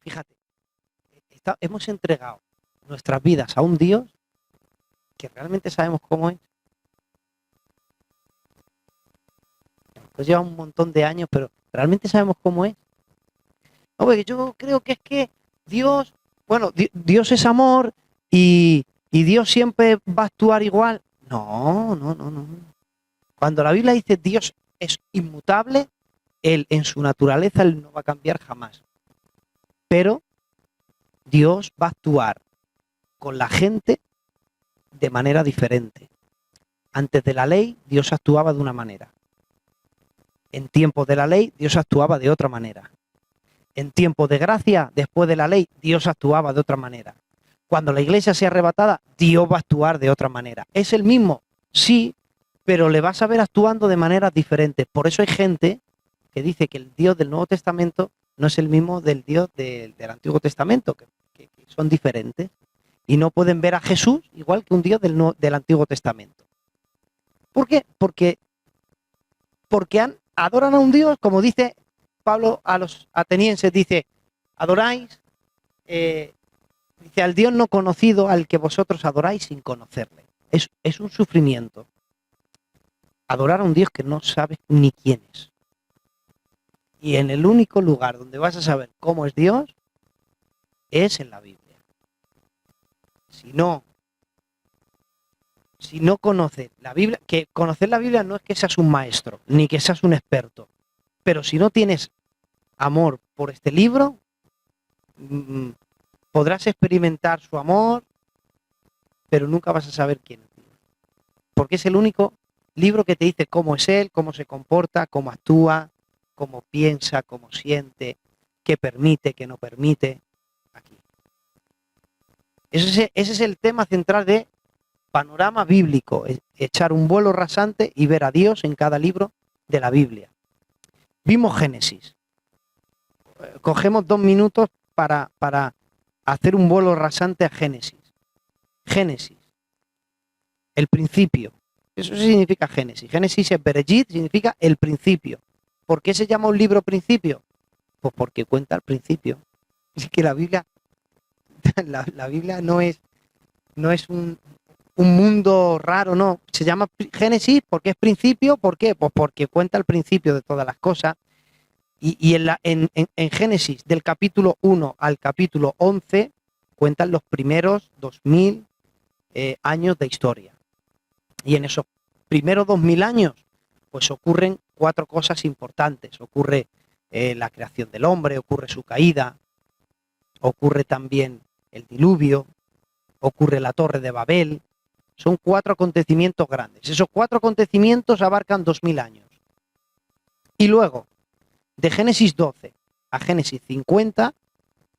Fíjate, hemos entregado nuestras vidas a un Dios que realmente sabemos cómo es. Pues lleva un montón de años, pero realmente sabemos cómo es. No, porque yo creo que es que Dios, bueno, Dios es amor y Dios siempre va a actuar igual. No, no, no, no. Cuando la Biblia dice Dios es inmutable, Él en su naturaleza Él no va a cambiar jamás. Pero Dios va a actuar con la gente de manera diferente. Antes de la ley, Dios actuaba de una manera. En tiempos de la ley, Dios actuaba de otra manera. En tiempos de gracia, después de la ley, Dios actuaba de otra manera. Cuando la iglesia sea arrebatada, Dios va a actuar de otra manera. ¿Es el mismo? Sí, pero le vas a ver actuando de maneras diferentes. Por eso hay gente que dice que el Dios del Nuevo Testamento no es el mismo del Dios del Antiguo Testamento, que son diferentes. Y no pueden ver a Jesús igual que un Dios del Antiguo Testamento. ¿Por qué? Porque adoran a un Dios, como dice Pablo a los atenienses, dice, adoráis, dice, al Dios no conocido al que vosotros adoráis sin conocerle. Es un sufrimiento. Adorar a un Dios que no sabes ni quién es. Y en el único lugar donde vas a saber cómo es Dios es en la Biblia. Si no conoces la Biblia, que conocer la Biblia no es que seas un maestro, ni que seas un experto, pero si no tienes amor por este libro, podrás experimentar su amor, pero nunca vas a saber quién es Dios. Porque es el único libro que te dice cómo es Él, cómo se comporta, cómo actúa, cómo piensa, cómo siente, qué permite, qué no permite. Aquí. Ese es el tema central de Panorama Bíblico, echar un vuelo rasante y ver a Dios en cada libro de la Biblia. Vimos Génesis. Cogemos 2 minutos para hacer un vuelo rasante a Génesis. Génesis, el principio. Eso significa Génesis. Génesis es Bereshit, significa el principio. ¿Por qué se llama un libro principio? Pues porque cuenta el principio. Es que la Biblia, la Biblia no es un mundo raro, no. Se llama Génesis porque es principio. ¿Por qué? Pues porque cuenta el principio de todas las cosas. Y en Génesis, del capítulo 1 al capítulo 11, cuentan los primeros 2000 años de historia. Y en esos primeros 2000 años, pues ocurren 4 cosas importantes. Ocurre la creación del hombre, ocurre su caída, ocurre también el diluvio, ocurre la Torre de Babel. Son 4 acontecimientos grandes. Esos 4 acontecimientos abarcan 2000 años. Y luego, de Génesis 12 a Génesis 50,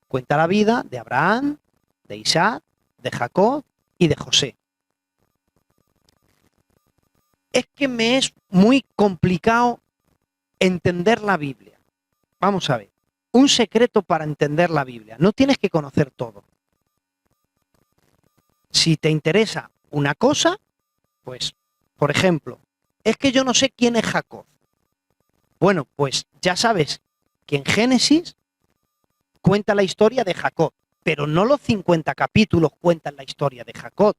cuenta la vida de Abraham, de Isaac, de Jacob y de José. Es que me es muy complicado entender la Biblia. Vamos a ver, un secreto para entender la Biblia. No tienes que conocer todo. Si te interesa una cosa, pues, por ejemplo, es que yo no sé quién es Jacob. Bueno, pues ya sabes que en Génesis cuenta la historia de Jacob, pero no los 50 capítulos cuentan la historia de Jacob.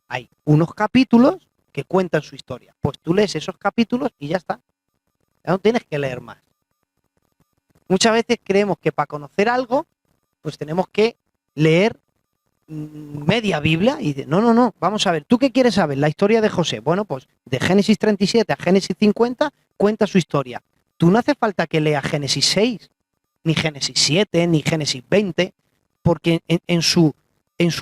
Hay unos capítulos que cuentan su historia. Pues tú lees esos capítulos y ya está. Ya no tienes que leer más. Muchas veces creemos que para conocer algo, pues tenemos que leer media Biblia y dice, no, vamos a ver, ¿tú qué quieres saber? La historia de José. Bueno, pues de Génesis 37 a Génesis 50 cuenta su historia. Tú no hace falta que leas Génesis 6, ni Génesis 7, ni Génesis 20, porque en su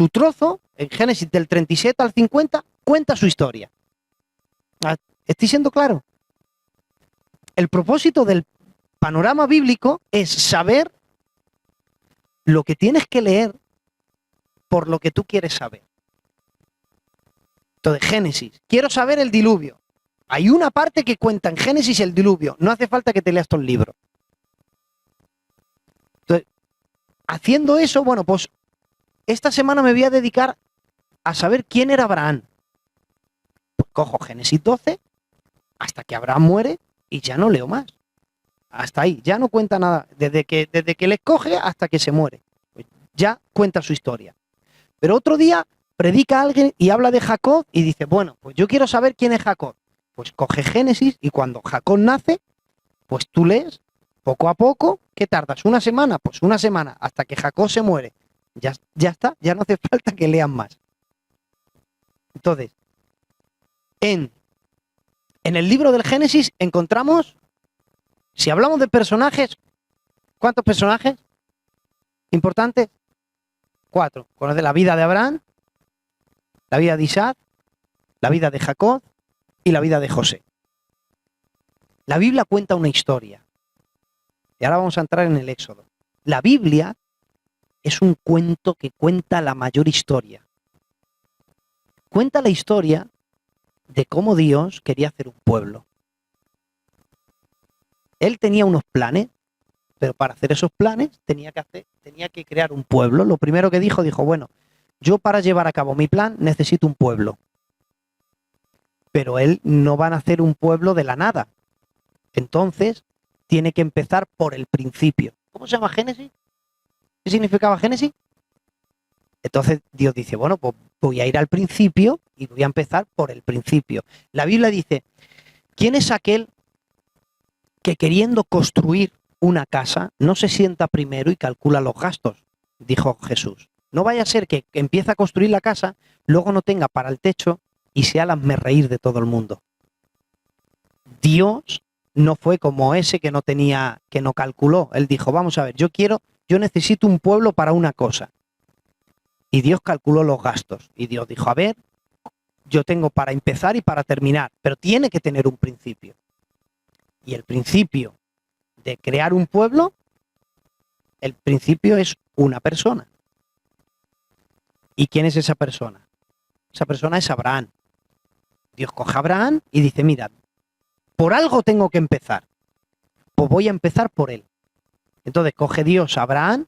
trozo, en Génesis del 37 al 50, cuenta su historia. ¿Estoy siendo claro? El propósito del panorama bíblico es saber lo que tienes que leer por lo que tú quieres saber. Entonces, Génesis, quiero saber el diluvio. Hay una parte que cuenta en Génesis el diluvio. No hace falta que te leas todo el libro. Entonces, haciendo eso, bueno, pues esta semana me voy a dedicar a saber quién era Abraham. Pues cojo Génesis 12 hasta que Abraham muere y ya no leo más. Hasta ahí, ya no cuenta nada. Desde que le escoge hasta que se muere. Pues ya cuenta su historia. Pero otro día predica a alguien y habla de Jacob y dice, bueno, pues yo quiero saber quién es Jacob. Pues coge Génesis y cuando Jacob nace, pues tú lees poco a poco. ¿Qué tardas? ¿Una semana? Pues una semana hasta que Jacob se muere. Ya está, ya no hace falta que lean más. Entonces, en el libro del Génesis encontramos, si hablamos de personajes, ¿cuántos personajes importantes? 4. Conoce la vida de Abraham, la vida de Isaac, la vida de Jacob y la vida de José. La Biblia cuenta una historia. Y ahora vamos a entrar en el Éxodo. La Biblia es un cuento que cuenta la mayor historia. Cuenta la historia de cómo Dios quería hacer un pueblo. Él tenía unos planes, pero para hacer esos planes tenía que crear un pueblo. Lo primero que dijo, bueno, yo para llevar a cabo mi plan necesito un pueblo. Pero él no va a hacer un pueblo de la nada. Entonces, tiene que empezar por el principio. ¿Cómo se llama Génesis? ¿Qué significaba Génesis? Entonces Dios dice, bueno, pues voy a ir al principio y voy a empezar por el principio. La Biblia dice, ¿quién es aquel que queriendo construir una casa no se sienta primero y calcula los gastos? Dijo Jesús. No vaya a ser que empiece a construir la casa, luego no tenga para el techo y sea el hazmerreír de todo el mundo. Dios no fue como ese que no calculó. Él dijo, vamos a ver, yo necesito un pueblo para una cosa. Y Dios calculó los gastos. Y Dios dijo, a ver, yo tengo para empezar y para terminar, pero tiene que tener un principio. Y el principio de crear un pueblo, el principio es una persona. ¿Y quién es esa persona? Esa persona es Abraham. Dios coge a Abraham y dice, mira, por algo tengo que empezar. Pues voy a empezar por él. Entonces coge Dios a Abraham.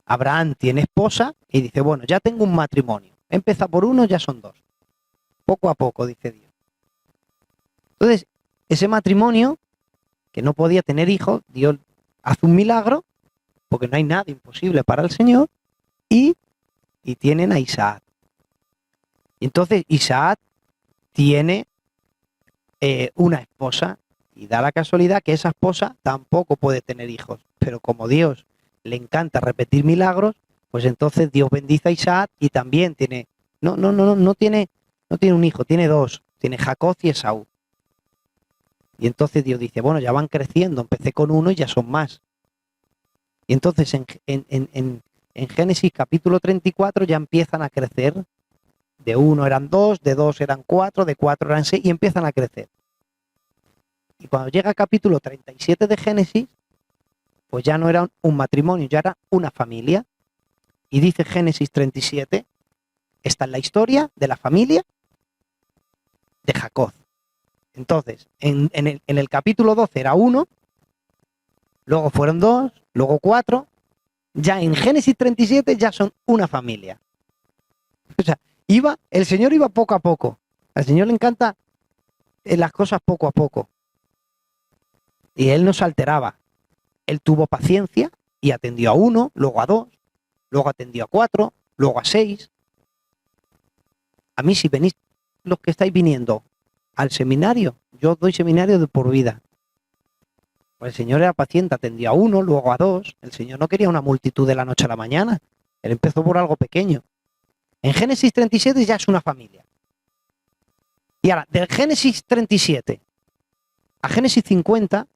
Abraham tiene esposa y dice, bueno, ya tengo un matrimonio. Empieza por uno, ya son 2. Poco a poco, dice Dios. Entonces, ese matrimonio, que no podía tener hijos, Dios hace un milagro, porque no hay nada imposible para el Señor, y tienen a Isaac. Y entonces Isaac tiene una esposa, y da la casualidad que esa esposa tampoco puede tener hijos, pero como Dios le encanta repetir milagros, pues entonces Dios bendice a Isaac y también tiene, no tiene un hijo, tiene 2, tiene Jacob y Esaú. Y entonces Dios dice, bueno, ya van creciendo, empecé con 1 y ya son más. Y entonces en Génesis capítulo 34 ya empiezan a crecer, de 1 eran 2, de 2 eran 4, de 4 eran 6 y empiezan a crecer. Y cuando llega el capítulo 37 de Génesis, pues ya no era un matrimonio, ya era una familia. Y dice Génesis 37, esta es la historia de la familia de Jacob. Entonces, en el capítulo 12 era 1, luego fueron 2, luego 4, ya en Génesis 37 ya son una familia. O sea, el Señor iba poco a poco. Al Señor le encanta las cosas poco a poco. Y Él no se alteraba. Él tuvo paciencia y atendió a 1, luego a 2, luego atendió a 4, luego a 6. A mí, si venís los que estáis viniendo al seminario, yo os doy seminario de por vida. Pues el Señor era paciente, atendió a 1, luego a 2. El Señor no quería una multitud de la noche a la mañana. Él empezó por algo pequeño. En Génesis 37 ya es una familia. Y ahora, del Génesis 37 a Génesis 50,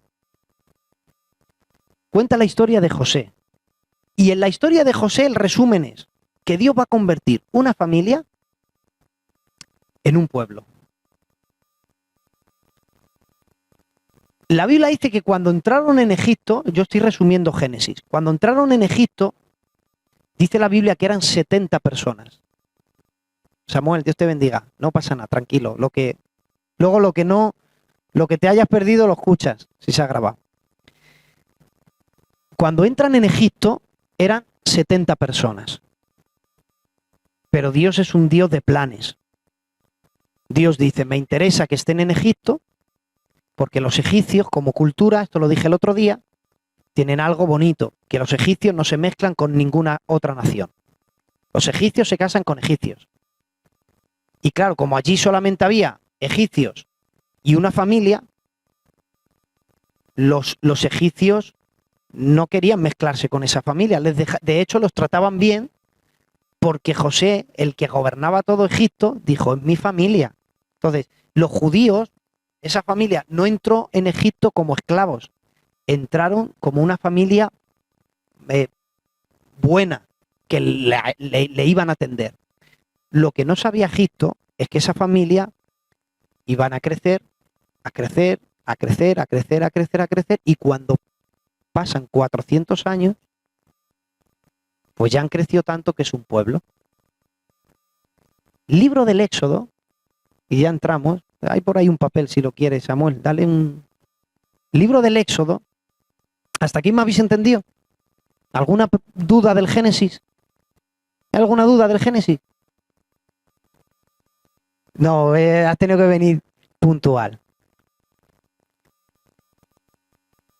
cuenta la historia de José. Y en la historia de José el resumen es que Dios va a convertir una familia en un pueblo. La Biblia dice que cuando entraron en Egipto, yo estoy resumiendo Génesis, cuando entraron en Egipto, dice la Biblia que eran 70 personas. Samuel, Dios te bendiga, no pasa nada, tranquilo, lo que Luego lo que te hayas perdido lo escuchas, si se ha grabado. Cuando entran en Egipto eran 70 personas. Pero Dios es un Dios de planes. Dios dice, me interesa que estén en Egipto, porque los egipcios, como cultura, esto lo dije el otro día, tienen algo bonito, que los egipcios no se mezclan con ninguna otra nación. Los egipcios se casan con egipcios. Y claro, como allí solamente había egipcios y una familia, los egipcios no querían mezclarse con esa familia. De hecho, los trataban bien porque José, el que gobernaba todo Egipto, dijo, es mi familia. Entonces, los judíos, esa familia no entró en Egipto como esclavos, entraron como una familia buena, que le iban a atender. Lo que no sabía Egipto es que esa familia iban a crecer, a crecer, a crecer, a crecer, a crecer, a crecer, y cuando pasan 400 años, pues ya han crecido tanto que es un pueblo. Libro del Éxodo, y ya entramos, hay por ahí un papel si lo quieres, Samuel, dale un... Libro del Éxodo, ¿hasta aquí me habéis entendido? ¿Alguna duda del Génesis? ¿Hay alguna duda del Génesis? No, has tenido que venir puntual.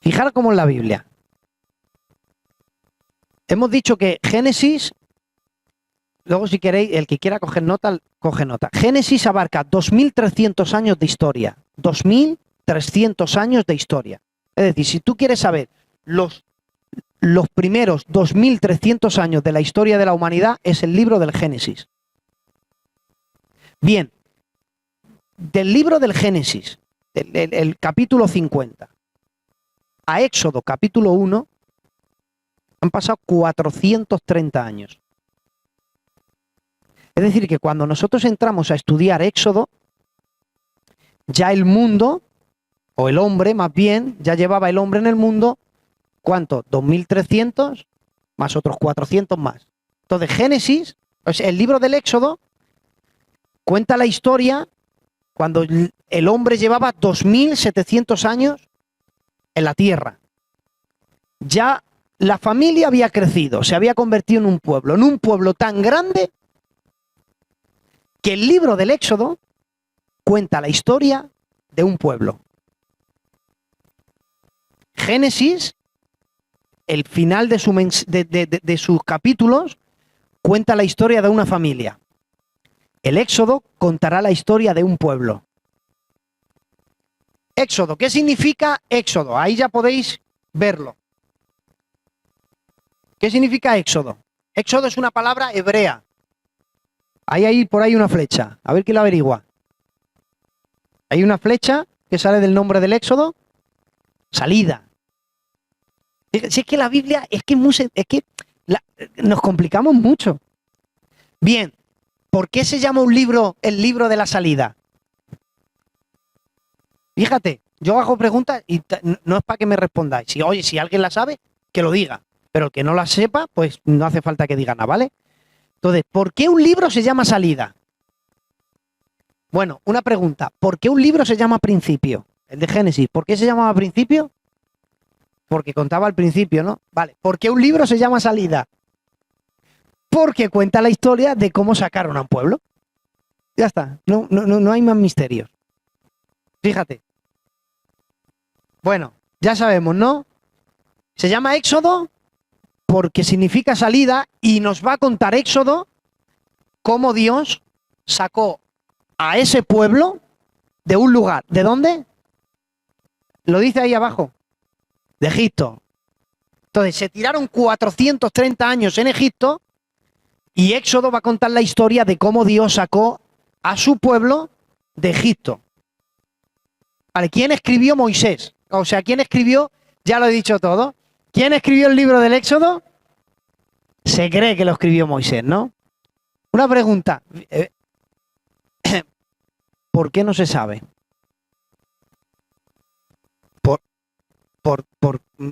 Fijaros cómo es la Biblia. Hemos dicho que Génesis, luego si queréis, el que quiera coger nota, coge nota. Génesis abarca 2.300 años de historia. 2.300 años de historia. Es decir, si tú quieres saber los primeros 2.300 años de la historia de la humanidad, es el libro del Génesis. Bien, del libro del Génesis, el capítulo 50, a Éxodo capítulo 1, han pasado 430 años. Es decir, que cuando nosotros entramos a estudiar Éxodo, ya el mundo, o el hombre más bien, ya llevaba el hombre en el mundo, ¿cuánto? 2.300 más otros 400 más. Entonces, Génesis, pues el libro del Éxodo, cuenta la historia cuando el hombre llevaba 2.700 años en la tierra. Ya la familia había crecido, se había convertido en un pueblo tan grande que el libro del Éxodo cuenta la historia de un pueblo. Génesis, el final de sus capítulos, cuenta la historia de una familia. El Éxodo contará la historia de un pueblo. Éxodo, ¿qué significa Éxodo? Ahí ya podéis verlo. ¿Qué significa Éxodo? Éxodo es una palabra hebrea. Hay por ahí una flecha. A ver quién la averigua. Hay una flecha que sale del nombre del Éxodo. Salida. Si es que la Biblia nos complicamos mucho. Bien, ¿por qué se llama un libro el libro de la salida? Fíjate, yo hago preguntas y no es para que me respondáis. Si alguien la sabe, que lo diga. Pero el que no la sepa, pues no hace falta que diga nada, ¿vale? Entonces, ¿por qué un libro se llama salida? Bueno, una pregunta. ¿Por qué un libro se llama principio? El de Génesis. ¿Por qué se llamaba principio? Porque contaba al principio, ¿no? Vale. ¿Por qué un libro se llama salida? Porque cuenta la historia de cómo sacaron a un pueblo. Ya está. No hay más misterios. Fíjate. Bueno, ya sabemos, ¿no? Se llama Éxodo porque significa salida y nos va a contar Éxodo cómo Dios sacó a ese pueblo de un lugar. ¿De dónde? Lo dice ahí abajo. De Egipto. Entonces se tiraron 430 años en Egipto y Éxodo va a contar la historia de cómo Dios sacó a su pueblo de Egipto. Vale, ¿quién escribió Moisés? O sea, ¿quién escribió? Ya lo he dicho todo. ¿Quién escribió el libro del Éxodo? Se cree que lo escribió Moisés, ¿no? Una pregunta. ¿Por qué no se sabe?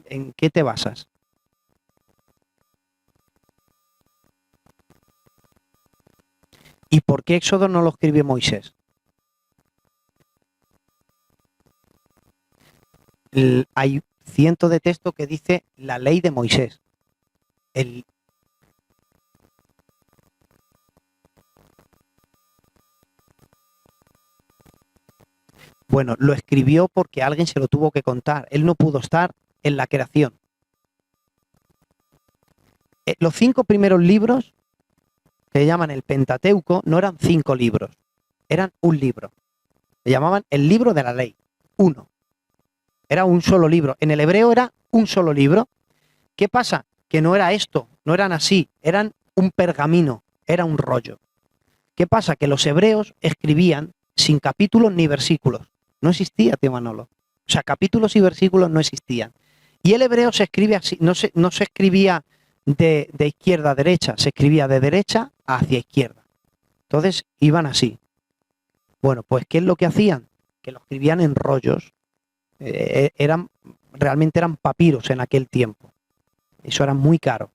¿En qué te basas? ¿Y por qué Éxodo no lo escribió Moisés? hay cientos de textos que dice la ley de Moisés. Bueno, lo escribió porque alguien se lo tuvo que contar. Él no pudo estar en la creación. Los 5 primeros libros, que se llaman el Pentateuco, no eran 5 libros, eran un libro. Se llamaban el libro de la ley, uno. Era un solo libro. En el hebreo era un solo libro. ¿Qué pasa? Que no era esto, no eran así, eran un pergamino, era un rollo. ¿Qué pasa? Que los hebreos escribían sin capítulos ni versículos. No existía, tío Manolo. O sea, capítulos y versículos no existían. Y el hebreo se escribe así, no se escribía de izquierda a derecha, se escribía de derecha hacia izquierda. Entonces iban así. Bueno, pues ¿qué es lo que hacían? Que lo escribían en rollos. Realmente eran papiros en aquel tiempo. Eso era muy caro.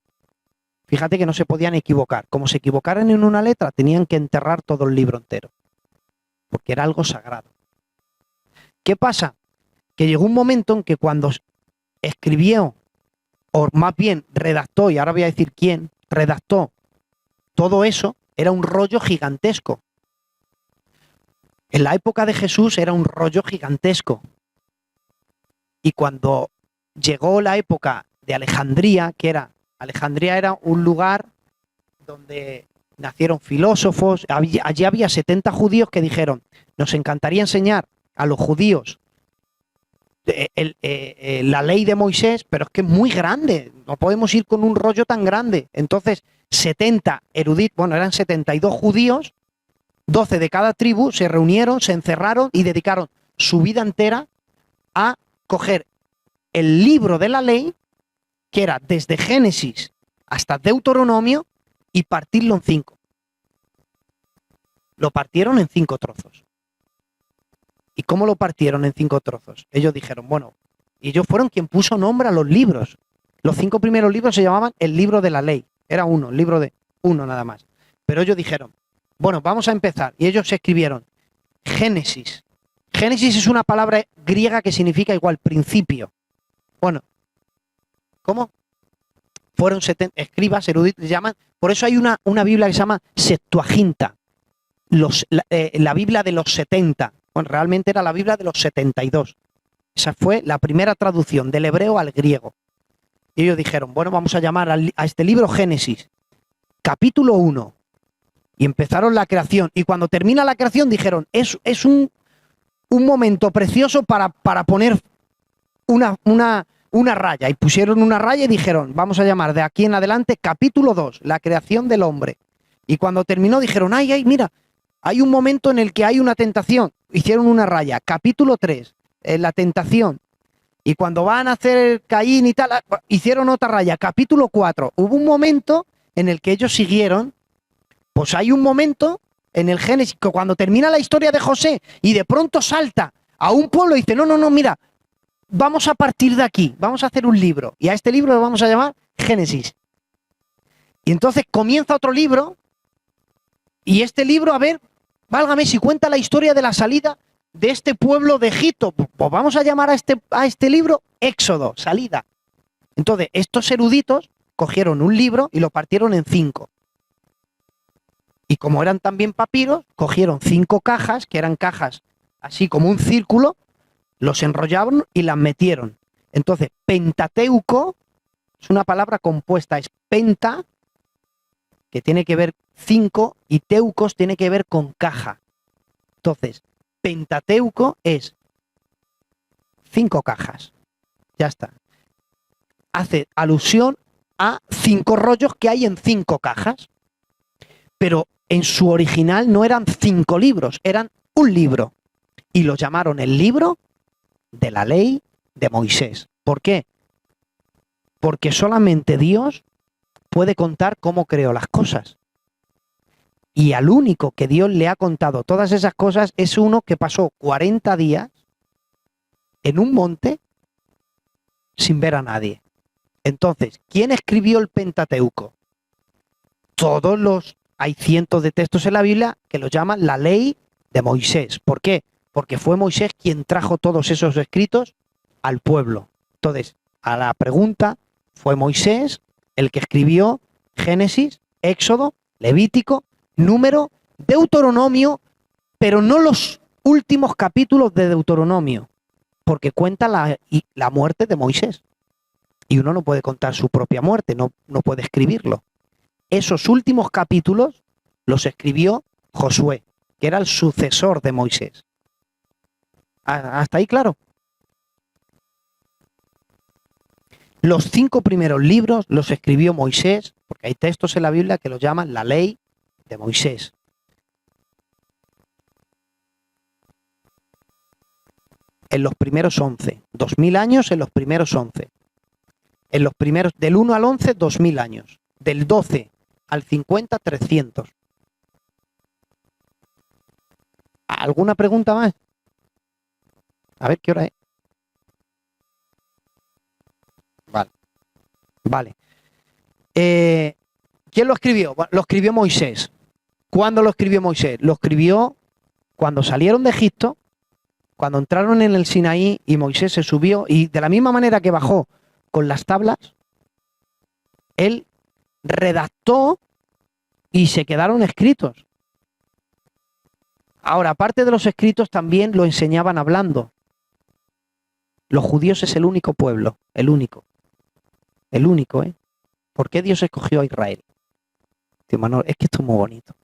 Fíjate que no se podían equivocar. Como se equivocaran en una letra, tenían que enterrar todo el libro entero. Porque era algo sagrado. ¿Qué pasa? Que llegó un momento en que cuando escribió, o más bien redactó, y ahora voy a decir quién, redactó todo eso, era un rollo gigantesco. En la época de Jesús era un rollo gigantesco. Y cuando llegó la época de Alejandría, Alejandría era un lugar donde nacieron filósofos, allí había 70 judíos que dijeron, nos encantaría enseñar a los judíos la ley de Moisés, pero es que es muy grande, no podemos ir con un rollo tan grande. Entonces, 70 eruditos, bueno, eran 72 judíos, 12 de cada tribu, se reunieron, se encerraron y dedicaron su vida entera a coger el libro de la ley, que era desde Génesis hasta Deuteronomio, y partirlo en 5. Lo partieron en 5 trozos. ¿Y cómo lo partieron en 5 trozos? Ellos dijeron, bueno, y ellos fueron quien puso nombre a los libros. Los 5 primeros libros se llamaban el libro de la ley. Era uno, el libro de uno nada más. Pero ellos dijeron, bueno, vamos a empezar. Y ellos escribieron Génesis. Génesis es una palabra griega que significa igual principio. Bueno, ¿cómo? Fueron 70 escribas, eruditos, llaman. Por eso hay una Biblia que se llama Septuaginta. La Biblia de los 70. Bueno, realmente era la Biblia de los 72. Esa fue la primera traducción del hebreo al griego. Y ellos dijeron, bueno, vamos a llamar a este libro Génesis, capítulo 1. Y empezaron la creación. Y cuando termina la creación dijeron, es un momento precioso para poner una raya. Y pusieron una raya y dijeron, vamos a llamar de aquí en adelante capítulo 2, la creación del hombre. Y cuando terminó dijeron, ay, mira, hay un momento en el que hay una tentación. Hicieron una raya. Capítulo 3, la tentación. Y cuando van a hacer Caín y tal, hicieron otra raya. Capítulo 4. Hubo un momento en el que ellos siguieron. Pues hay un momento en el Génesis que cuando termina la historia de José y de pronto salta a un pueblo y dice, no, mira, vamos a partir de aquí, vamos a hacer un libro. Y a este libro lo vamos a llamar Génesis. Y entonces comienza otro libro. Y este libro, a ver, válgame, si cuenta la historia de la salida de este pueblo de Egipto, pues vamos a llamar a este libro Éxodo, salida. Entonces, estos eruditos cogieron un libro y lo partieron en 5. Y como eran también papiros, cogieron 5 cajas, que eran cajas así como un círculo, los enrollaron y las metieron. Entonces, Pentateuco es una palabra compuesta, es penta, que tiene que ver 5, y teucos tiene que ver con caja. Entonces, Pentateuco es 5 cajas. Ya está. Hace alusión a 5 rollos que hay en 5 cajas. Pero en su original no eran 5 libros, eran un libro. Y lo llamaron el libro de la ley de Moisés. ¿Por qué? Porque solamente Dios puede contar cómo creó las cosas. Y al único que Dios le ha contado todas esas cosas es uno que pasó 40 días en un monte sin ver a nadie. Entonces, ¿quién escribió el Pentateuco? Hay cientos de textos en la Biblia que lo llaman la ley de Moisés. ¿Por qué? Porque fue Moisés quien trajo todos esos escritos al pueblo. Entonces, a la pregunta, fue Moisés el que escribió Génesis, Éxodo, Levítico, Número, Deuteronomio, pero no los últimos capítulos de Deuteronomio, porque cuenta la muerte de Moisés. Y uno no puede contar su propia muerte, no puede escribirlo. Esos últimos capítulos los escribió Josué, que era el sucesor de Moisés. ¿Hasta ahí claro? Los 5 primeros libros los escribió Moisés, porque hay textos en la Biblia que los llaman la ley de Moisés. En los primeros 11, 2000 años en los primeros 11. En los primeros, del 1 al 11, 2000 años. Del 12 al 50, 300. ¿Alguna pregunta más? A ver qué hora es. Vale. ¿Quién lo escribió? Lo escribió Moisés. ¿Cuándo lo escribió Moisés? Lo escribió cuando salieron de Egipto, cuando entraron en el Sinaí y Moisés se subió, y de la misma manera que bajó con las tablas, él redactó y se quedaron escritos. Ahora, aparte de los escritos, también lo enseñaban hablando. Los judíos es el único pueblo, el único, ¿eh? ¿Por qué Dios escogió a Israel? Tío Manuel, es que esto es muy bonito.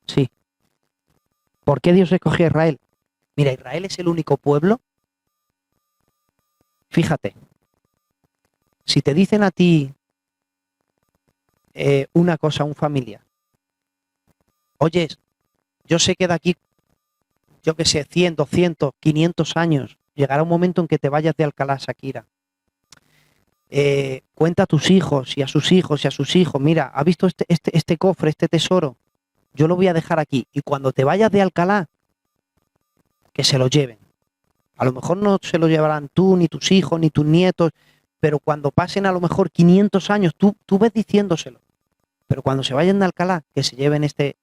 Sí. ¿Por qué Dios escogió a Israel? Mira, Israel es el único pueblo. Fíjate, si te dicen a ti una cosa, un familiar, oye, yo sé que de aquí, yo que sé, 100, 200, 500 años, llegará un momento en que te vayas de Alcalá, Shakira. Cuenta a tus hijos y a sus hijos y a sus hijos, mira, ¿has visto este cofre, este tesoro? Yo lo voy a dejar aquí. Y cuando te vayas de Alcalá, que se lo lleven. A lo mejor no se lo llevarán tú, ni tus hijos, ni tus nietos, pero cuando pasen a lo mejor 500 años, tú ves diciéndoselo. Pero cuando se vayan de Alcalá, que se lleven este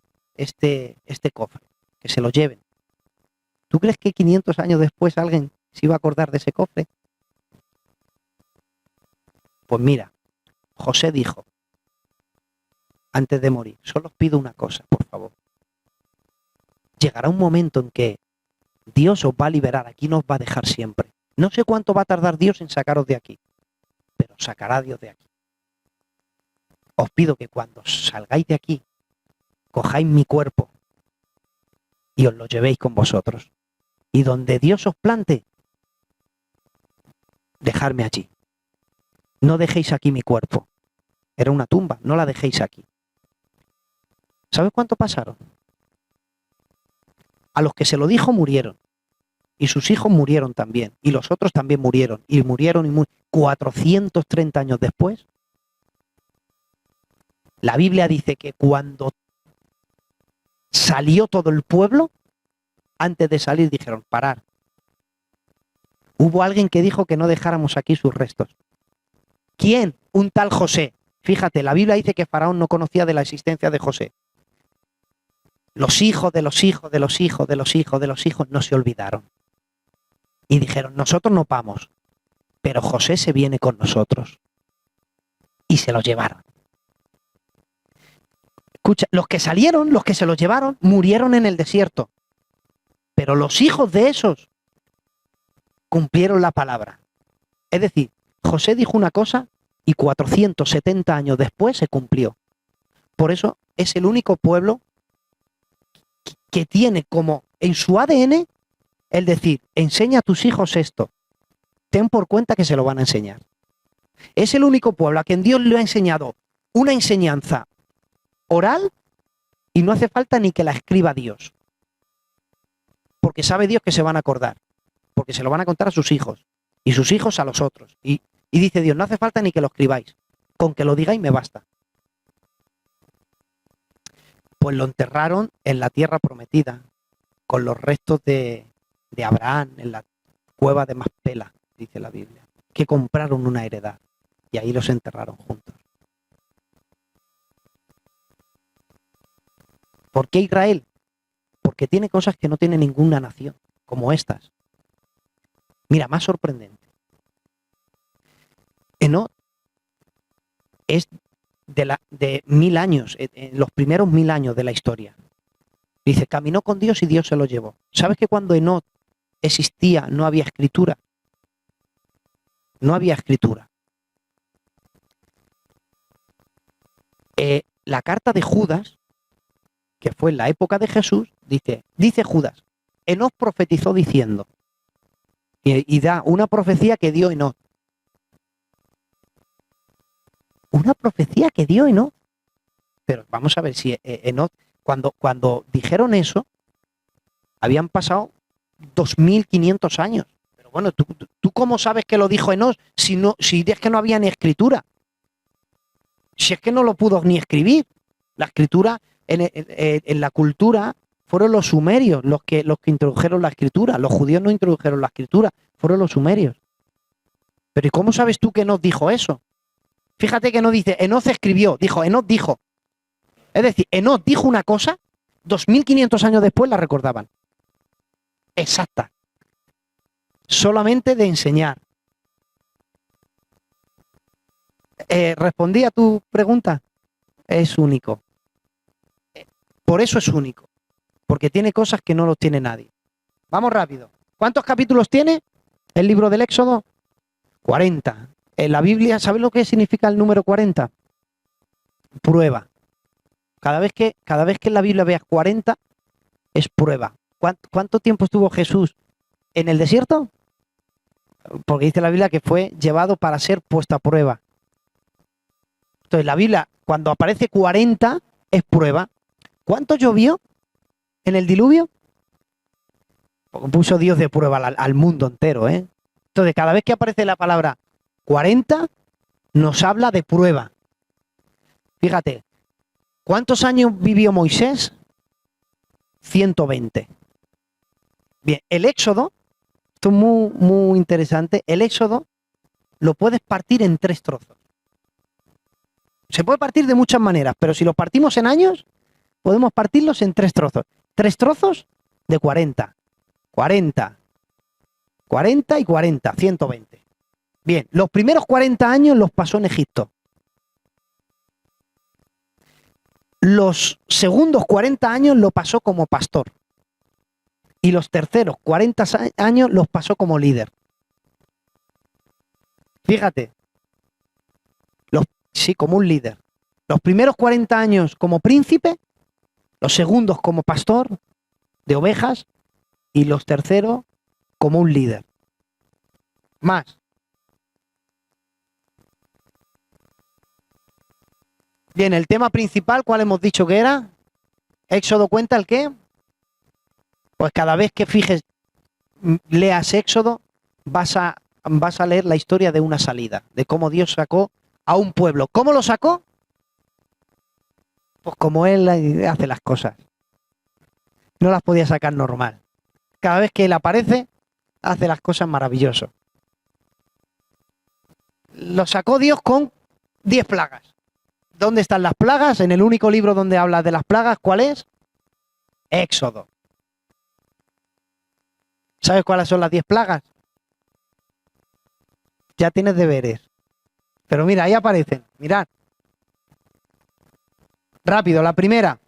cofre, que se lo lleven. ¿Tú crees que 500 años después alguien se iba a acordar de ese cofre? Pues mira, José dijo, antes de morir, solo os pido una cosa, por favor. Llegará un momento en que Dios os va a liberar, aquí no os va a dejar siempre. No sé cuánto va a tardar Dios en sacaros de aquí, pero sacará Dios de aquí. Os pido que cuando salgáis de aquí, cojáis mi cuerpo y os lo llevéis con vosotros. Y donde Dios os plante, dejadme allí. No dejéis aquí mi cuerpo. Era una tumba, no la dejéis aquí. ¿Sabes cuánto pasaron? A los que se lo dijo murieron. Y sus hijos murieron también. Y los otros también murieron. Y murieron y murieron. 430 años después, la Biblia dice que cuando salió todo el pueblo, antes de salir dijeron, parar. Hubo alguien que dijo que no dejáramos aquí sus restos. ¿Quién? Un tal José. Fíjate, la Biblia dice que Faraón no conocía de la existencia de José. Los hijos de los hijos de los hijos de los hijos de los hijos no se olvidaron. Y dijeron, nosotros no vamos, pero José se viene con nosotros. Y se lo llevaron. Escucha, los que salieron, los que se los llevaron, murieron en el desierto. Pero los hijos de esos cumplieron la palabra. Es decir, José dijo una cosa y 470 años después se cumplió. Por eso es el único pueblo que tiene como en su ADN el decir, enseña a tus hijos esto. Ten por cuenta que se lo van a enseñar. Es el único pueblo a quien Dios le ha enseñado una enseñanza oral y no hace falta ni que la escriba Dios. Porque sabe Dios que se van a acordar. Porque se lo van a contar a sus hijos. Y sus hijos a los otros. Y dice Dios, no hace falta ni que lo escribáis. Con que lo digáis me basta. Pues lo enterraron en la tierra prometida. Con los restos de Abraham en la cueva de Macpela, dice la Biblia. Que compraron una heredad. Y ahí los enterraron juntos. ¿Por qué Israel? Porque tiene cosas que no tiene ninguna nación, como estas. Mira, más sorprendente. Enoc es de 1000 años, en los primeros 1000 años de la historia. Dice, caminó con Dios y Dios se lo llevó. ¿Sabes que cuando Enoc existía no había escritura? No había escritura. La carta de Judas, que fue en la época de Jesús, dice Judas, Enoc profetizó diciendo, y da una profecía que dio Enoc. Una profecía que dio Enoc. Pero vamos a ver si Enoc, cuando dijeron eso, habían pasado 2500 años. Pero bueno, ¿tú cómo sabes que lo dijo Enoc si es que no había ni escritura? Si es que no lo pudo ni escribir. La escritura, en la cultura, fueron los sumerios los que introdujeron la escritura. Los judíos no introdujeron la escritura, fueron los sumerios. Pero ¿y cómo sabes tú que Enoc dijo eso? Fíjate que no dice, Enoc escribió, dijo, Enoc dijo. Es decir, Enoc dijo una cosa, 2500 años después la recordaban. Exacta. Solamente de enseñar. ¿Respondí a tu pregunta? Es único. Por eso es único. Porque tiene cosas que no los tiene nadie. Vamos rápido. ¿Cuántos capítulos tiene el libro del Éxodo? 40. En la Biblia, ¿sabes lo que significa el número 40? Prueba. Cada vez que en la Biblia veas 40, es prueba. ¿Cuánto tiempo estuvo Jesús en el desierto? Porque dice la Biblia que fue llevado para ser puesto a prueba. Entonces la Biblia, cuando aparece 40, es prueba. ¿Cuánto llovió en el diluvio? Puso Dios de prueba al mundo entero, ¿eh? Entonces cada vez que aparece la palabra 40, nos habla de prueba. Fíjate, ¿cuántos años vivió Moisés? 120. Bien, el Éxodo, esto es muy, muy interesante, el Éxodo lo puedes partir en 3 trozos. Se puede partir de muchas maneras, pero si lo partimos en años, podemos partirlos en 3 trozos. 3 trozos de 40. 40. 40 y 40, 120. Bien, los primeros 40 años los pasó en Egipto. Los segundos 40 años lo pasó como pastor. Y los terceros 40 años los pasó como líder. Fíjate. Sí, como un líder. Los primeros 40 años como príncipe, los segundos como pastor de ovejas y los terceros como un líder. Más. Bien, el tema principal, ¿cuál hemos dicho que era? Éxodo cuenta el qué. Pues cada vez que leas Éxodo, vas a leer la historia de una salida, de cómo Dios sacó a un pueblo. ¿Cómo lo sacó? Pues como Él hace las cosas. No las podía sacar normal. Cada vez que Él aparece, hace las cosas maravillosas. Lo sacó Dios con 10 plagas. ¿Dónde están las plagas? En el único libro donde habla de las plagas, ¿cuál es? Éxodo. ¿Sabes cuáles son las 10 plagas? Ya tienes deberes. Pero mira, ahí aparecen. Mirad. Rápido, la primera.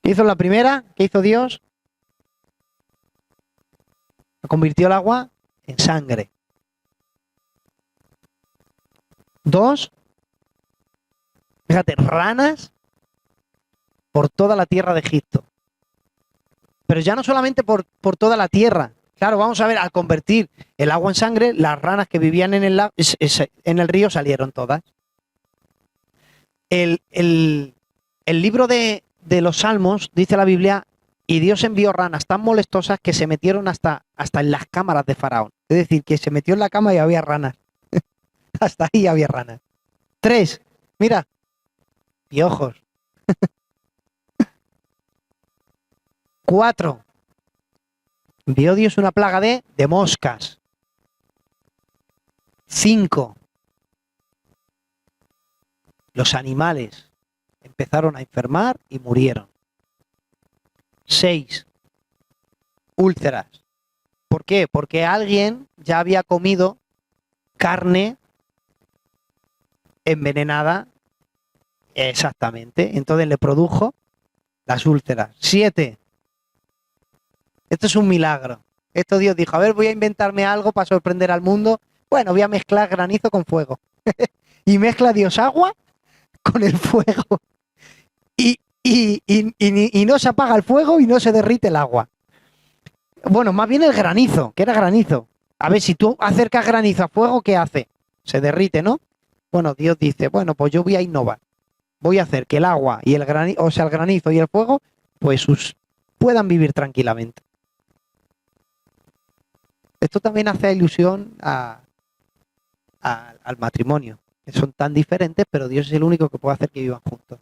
¿Qué hizo la primera? ¿Qué hizo Dios? Convirtió el agua en sangre. 2. Fíjate, ranas por toda la tierra de Egipto. Pero ya no solamente por toda la tierra. Claro, vamos a ver, al convertir el agua en sangre, las ranas que vivían en el río salieron todas. El libro de los Salmos, dice la Biblia, y Dios envió ranas tan molestosas que se metieron hasta en las cámaras de Faraón. Es decir, que se metió en la cama y había ranas. Hasta ahí había ranas. 3, mira, piojos. 4, envió Dios una plaga de moscas. 5, los animales empezaron a enfermar y murieron. 6, úlceras. ¿Por qué? Porque alguien ya había comido carne envenenada, exactamente. Entonces le produjo las úlceras. 7. Esto es un milagro. Esto Dios dijo, a ver, voy a inventarme algo para sorprender al mundo. Bueno, voy a mezclar granizo con fuego. Y mezcla Dios agua con el fuego. Y no se apaga el fuego y no se derrite el agua. Bueno, más bien el granizo, que era granizo. A ver, si tú acercas granizo a fuego, ¿qué hace? Se derrite, ¿no? Bueno, Dios dice, bueno, pues yo voy a innovar. Voy a hacer que el agua y el granizo, o sea, el granizo y el fuego, pues puedan vivir tranquilamente. Esto también hace ilusión al matrimonio, que son tan diferentes, pero Dios es el único que puede hacer que vivan juntos.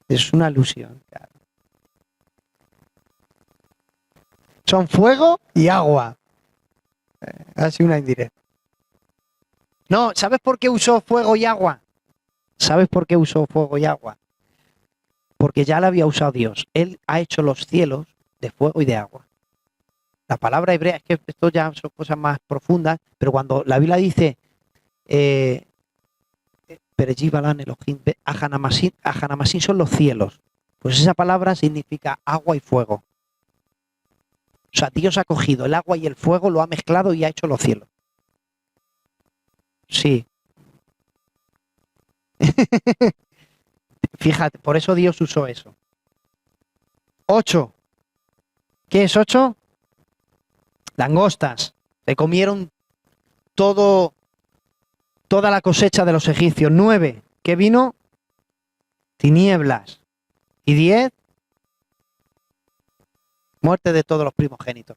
Es una ilusión, claro. Son fuego y agua. Así una indirecta. No, ¿sabes por qué usó fuego y agua? ¿Sabes por qué usó fuego y agua? Porque ya lo había usado Dios. Él ha hecho los cielos de fuego y de agua. La palabra hebrea, es que esto ya son cosas más profundas, pero cuando la Biblia dice Perejibalan Elohim, Ajanamasin son los cielos, pues esa palabra significa agua y fuego. O sea, Dios ha cogido el agua y el fuego, lo ha mezclado y ha hecho los cielos. Sí. Fíjate, por eso Dios usó eso. 8. ¿Qué es 8? Langostas. Se comieron toda la cosecha de los egipcios. 9. ¿Qué vino? Tinieblas. Y 10. Muerte de todos los primogénitos.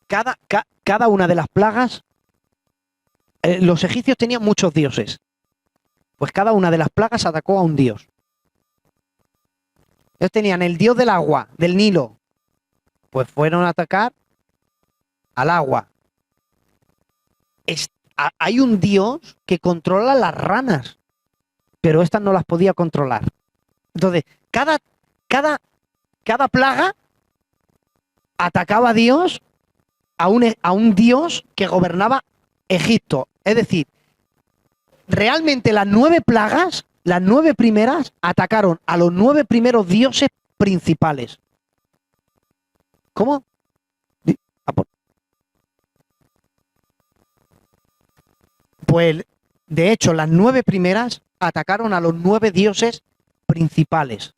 Cada una de las plagas, los egipcios tenían muchos dioses. Pues cada una de las plagas atacó a un dios. Ellos tenían el dios del agua, del Nilo. Pues fueron a atacar al agua. Hay un dios que controla las ranas, pero estas no las podía controlar. Entonces, cada plaga atacaba a Dios, a un dios que gobernaba Egipto. Es decir, realmente las 9 plagas, las 9 primeras, atacaron a los 9 primeros dioses principales. ¿Cómo? Pues, de hecho, las 9 primeras atacaron a los 9 dioses principales.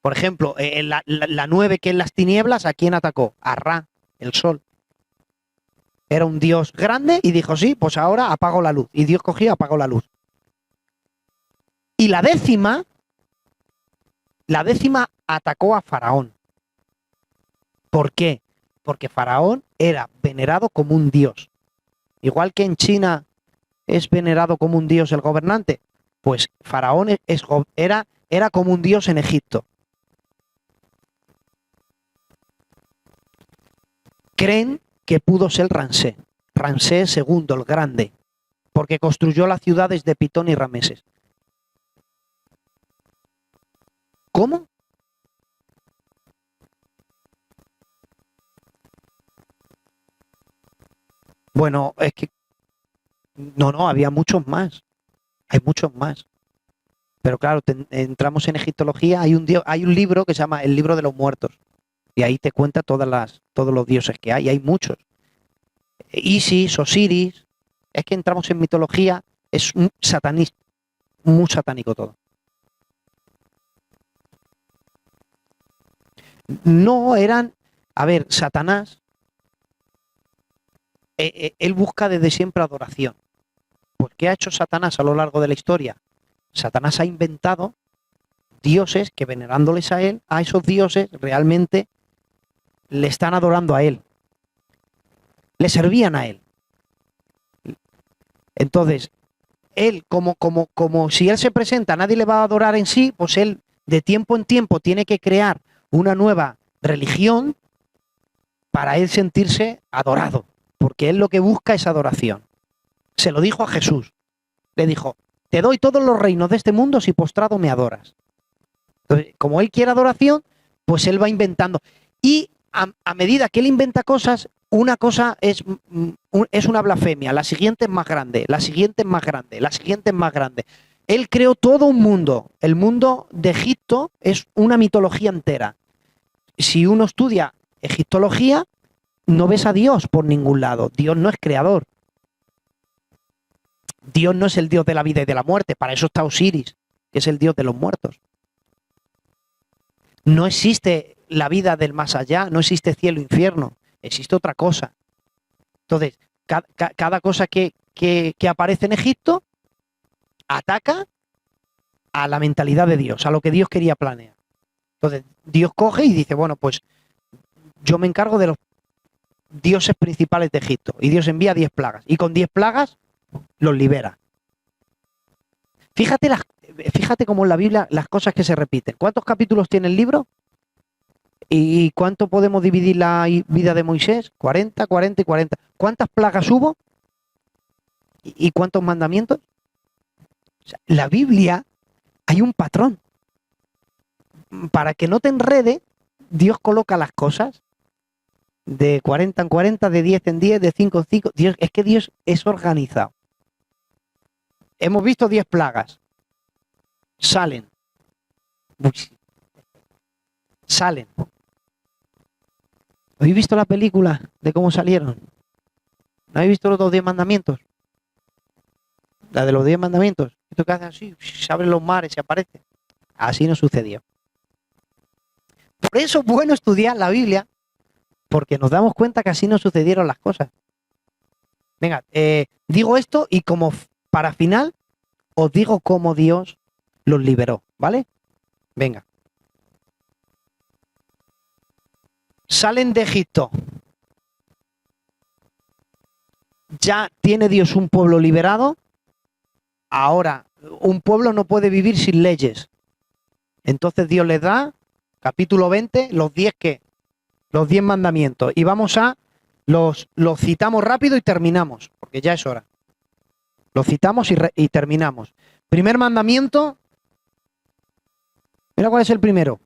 Por ejemplo, la 9 que es las tinieblas, ¿a quién atacó? A Ra, el sol. Era un dios grande y dijo, sí, pues ahora apago la luz. Y Dios cogió y apagó la luz. Y la décima atacó a Faraón. ¿Por qué? Porque Faraón era venerado como un dios. Igual que en China es venerado como un dios el gobernante, pues Faraón era como un dios en Egipto. Creen que pudo ser Ramsés II, el Grande, porque construyó las ciudades de Pitón y Rameses. ¿Cómo? Bueno, es que no, había muchos más. Hay muchos más. Pero claro, entramos en egiptología, hay un libro que se llama El Libro de los Muertos. Y ahí te cuenta todos los dioses que hay muchos. Isis, Osiris, es que entramos en mitología, es un satanista, muy satánico todo. No eran, a ver, Satanás, él busca desde siempre adoración. Pues, ¿qué ha hecho Satanás a lo largo de la historia? Satanás ha inventado dioses que, venerándoles a él, a esos dioses realmente le están adorando a él. Le servían a él. Entonces, él, como si él se presenta, nadie le va a adorar en sí, pues él de tiempo en tiempo tiene que crear una nueva religión para él sentirse adorado, porque él lo que busca es adoración. Se lo dijo a Jesús. Le dijo, te doy todos los reinos de este mundo si postrado me adoras. Entonces, como él quiere adoración, pues él va inventando. Y a medida que él inventa cosas, una cosa es una blasfemia, la siguiente es más grande, la siguiente es más grande, la siguiente es más grande. Él creó todo un mundo. El mundo de Egipto es una mitología entera. Si uno estudia egiptología, no ves a Dios por ningún lado. Dios no es creador. Dios no es el Dios de la vida y de la muerte. Para eso está Osiris, que es el Dios de los muertos. No existe la vida del más allá, no existe cielo e infierno, existe otra cosa. Entonces, cada cosa que aparece en Egipto ataca a la mentalidad de Dios, a lo que Dios quería planear. Entonces, Dios coge y dice, bueno, pues yo me encargo de los dioses principales de Egipto. Y Dios envía 10 plagas. Y con 10 plagas los libera. Fíjate cómo en la Biblia las cosas que se repiten. ¿Cuántos capítulos tiene el libro? ¿Y cuánto podemos dividir la vida de Moisés? 40, 40 y 40. ¿Cuántas plagas hubo? ¿Y cuántos mandamientos? O sea, la Biblia hay un patrón. Para que no te enrede, Dios coloca las cosas de 40 en 40, de 10 en 10, de 5 en 5. Es que Dios es organizado. Hemos visto 10 plagas. Salen. Salen. ¿Habéis visto la película de cómo salieron? ¿No habéis visto los 10 mandamientos? La de los 10 mandamientos. Esto que hacen así, se abren los mares, se aparece. Así no sucedió. Por eso es bueno estudiar la Biblia, porque nos damos cuenta que así no sucedieron las cosas. Venga, digo esto y como para final, os digo cómo Dios los liberó, ¿vale? Venga. Salen de Egipto. Ya tiene Dios un pueblo liberado. Ahora, un pueblo no puede vivir sin leyes. Entonces Dios les da, capítulo 20, los 10 ¿qué? Los 10 mandamientos. Y vamos a, los citamos rápido y terminamos, porque ya es hora. Los citamos y terminamos. Primer mandamiento. Mira cuál es el primero.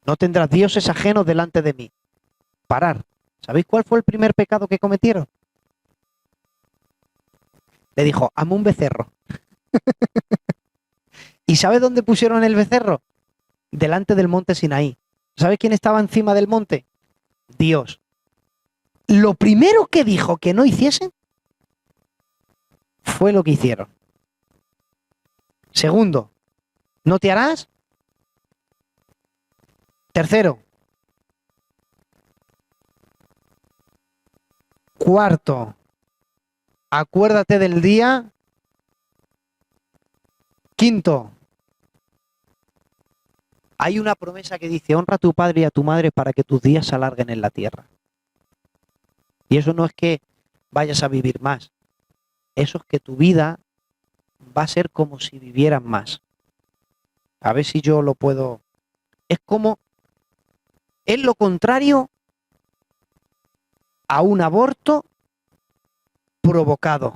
No tendrás dioses ajenos delante de mí. Parar. ¿Sabéis cuál fue el primer pecado que cometieron? Le dijo, hazme un becerro. ¿Y sabes dónde pusieron el becerro? Delante del monte Sinaí. ¿Sabes quién estaba encima del monte? Dios. Lo primero que dijo que no hiciesen fue lo que hicieron. Segundo, no te harás. Tercero. Cuarto, acuérdate del día. Quinto, hay una promesa que dice, honra a tu padre y a tu madre para que tus días se alarguen en la tierra. Y eso no es que vayas a vivir más. Eso es que tu vida va a ser como si vivieras más. A ver si yo lo puedo. Es lo contrario a un aborto provocado.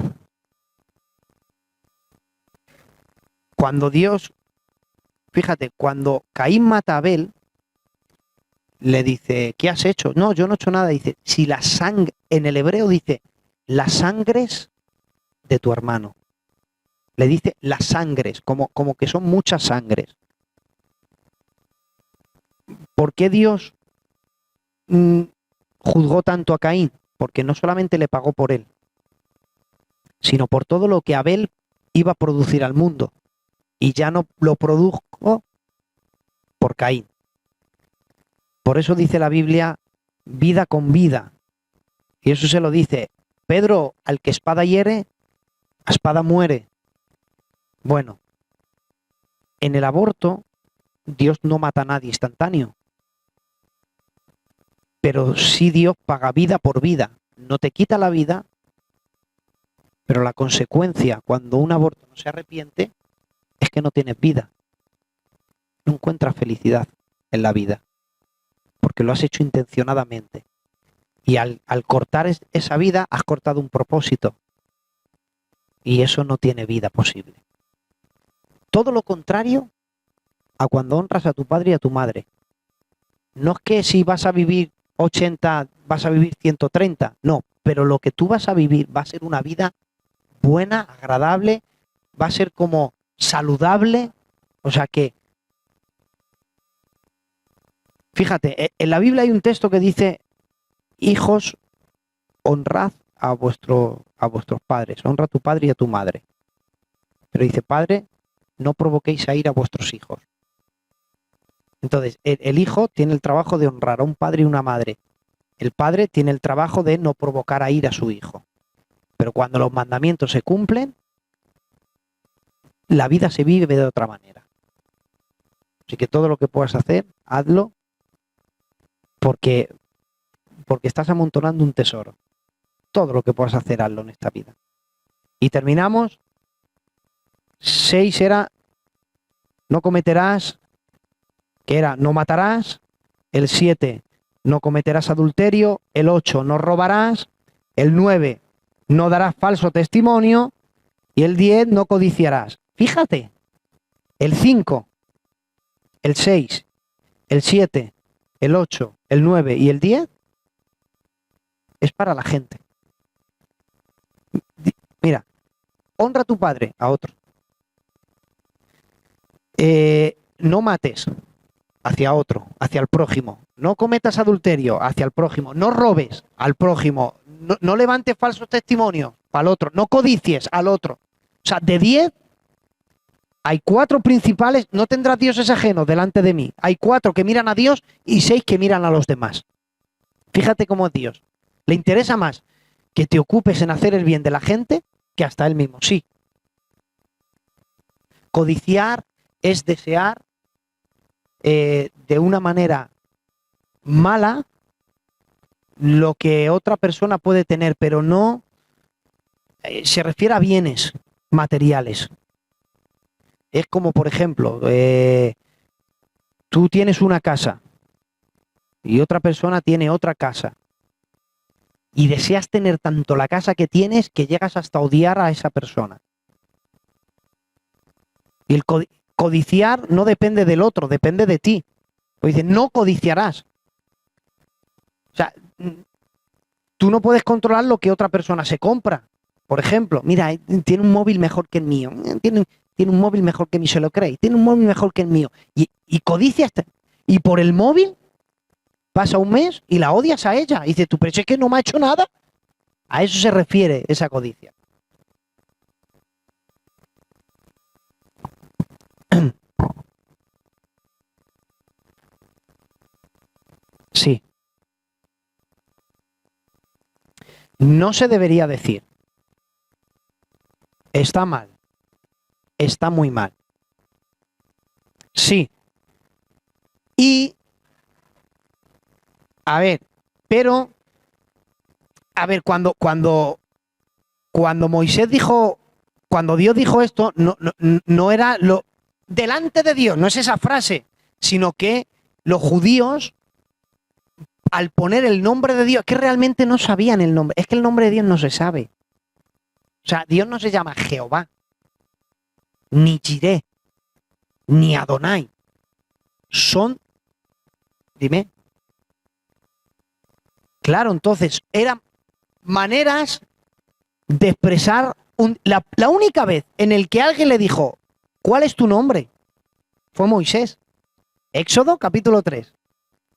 Cuando Dios, fíjate, cuando Caín mata a Abel, le dice, ¿qué has hecho? No, yo no he hecho nada. Dice, si la sangre, en el hebreo dice, las sangres de tu hermano. Le dice las sangres, como que son muchas sangres. ¿Por qué Dios juzgó tanto a Caín? Porque no solamente le pagó por él, sino por todo lo que Abel iba a producir al mundo. Y ya no lo produjo por Caín. Por eso dice la Biblia, vida con vida. Y eso se lo dice Pedro, al que espada hiere, a espada muere. Bueno, en el aborto, Dios no mata a nadie instantáneo. Pero sí Dios paga vida por vida. No te quita la vida, pero la consecuencia cuando un aborto no se arrepiente es que no tienes vida. No encuentras felicidad en la vida, porque lo has hecho intencionadamente. Y al cortar esa vida, has cortado un propósito. Y eso no tiene vida posible. Todo lo contrario a cuando honras a tu padre y a tu madre. No es que si vas a vivir 80, vas a vivir 130, no, pero lo que tú vas a vivir va a ser una vida buena, agradable, va a ser como saludable, o sea que, fíjate, en la Biblia hay un texto que dice, hijos, honrad a vuestros padres, honra a tu padre y a tu madre. Pero dice, padre, no provoquéis a ir a vuestros hijos. Entonces, el hijo tiene el trabajo de honrar a un padre y una madre. El padre tiene el trabajo de no provocar a ir a su hijo. Pero cuando los mandamientos se cumplen, la vida se vive de otra manera. Así que todo lo que puedas hacer, hazlo porque estás amontonando un tesoro. Todo lo que puedas hacer, hazlo en esta vida. Y terminamos. 6 era, no cometerás, que era, no matarás. El 7, no cometerás adulterio. El 8, no robarás. El 9, no darás falso testimonio. Y el 10, no codiciarás. Fíjate, el 5, el 6, el 7, el 8, el 9 y el 10 es para la gente. Mira, honra a tu padre, a otro. No mates, hacia otro, hacia el prójimo. No cometas adulterio, hacia el prójimo. No robes, al prójimo. No levantes falsos testimonios, para el otro. No codicies, al otro. O sea, de 10, hay 4 principales. No tendrás dioses ajenos delante de mí. Hay 4 que miran a Dios y 6 que miran a los demás. Fíjate cómo es Dios. Le interesa más que te ocupes en hacer el bien de la gente que hasta él mismo. Sí. Codiciar es desear de una manera mala lo que otra persona puede tener, pero no se refiere a bienes materiales. Es como, por ejemplo, tú tienes una casa y otra persona tiene otra casa y deseas tener tanto la casa que tienes que llegas hasta odiar a esa persona. Y el codiciar no depende del otro, depende de ti. Pues dice, no codiciarás. O sea, tú no puedes controlar lo que otra persona se compra. Por ejemplo, mira, tiene un móvil mejor que el mío. Tiene un móvil mejor que el mío, se lo cree. Tiene un móvil mejor que el mío. Y codicia hasta. Y por el móvil pasa un mes y la odias a ella. Y dices, tú, pero es que no me ha hecho nada. A eso se refiere esa codicia. Sí. No se debería decir. Está mal. Está muy mal. Sí. Y, a ver, pero, a ver, cuando Moisés dijo, cuando Dios dijo esto, no era lo delante de Dios, no es esa frase, sino que los judíos, al poner el nombre de Dios, que realmente no sabían el nombre, es que el nombre de Dios no se sabe. O sea, Dios no se llama Jehová, ni Jireh, ni Adonai. Son, dime. Claro, entonces, eran maneras de expresar, la única vez en el que alguien le dijo, ¿cuál es tu nombre? Fue Moisés. Éxodo, capítulo 3.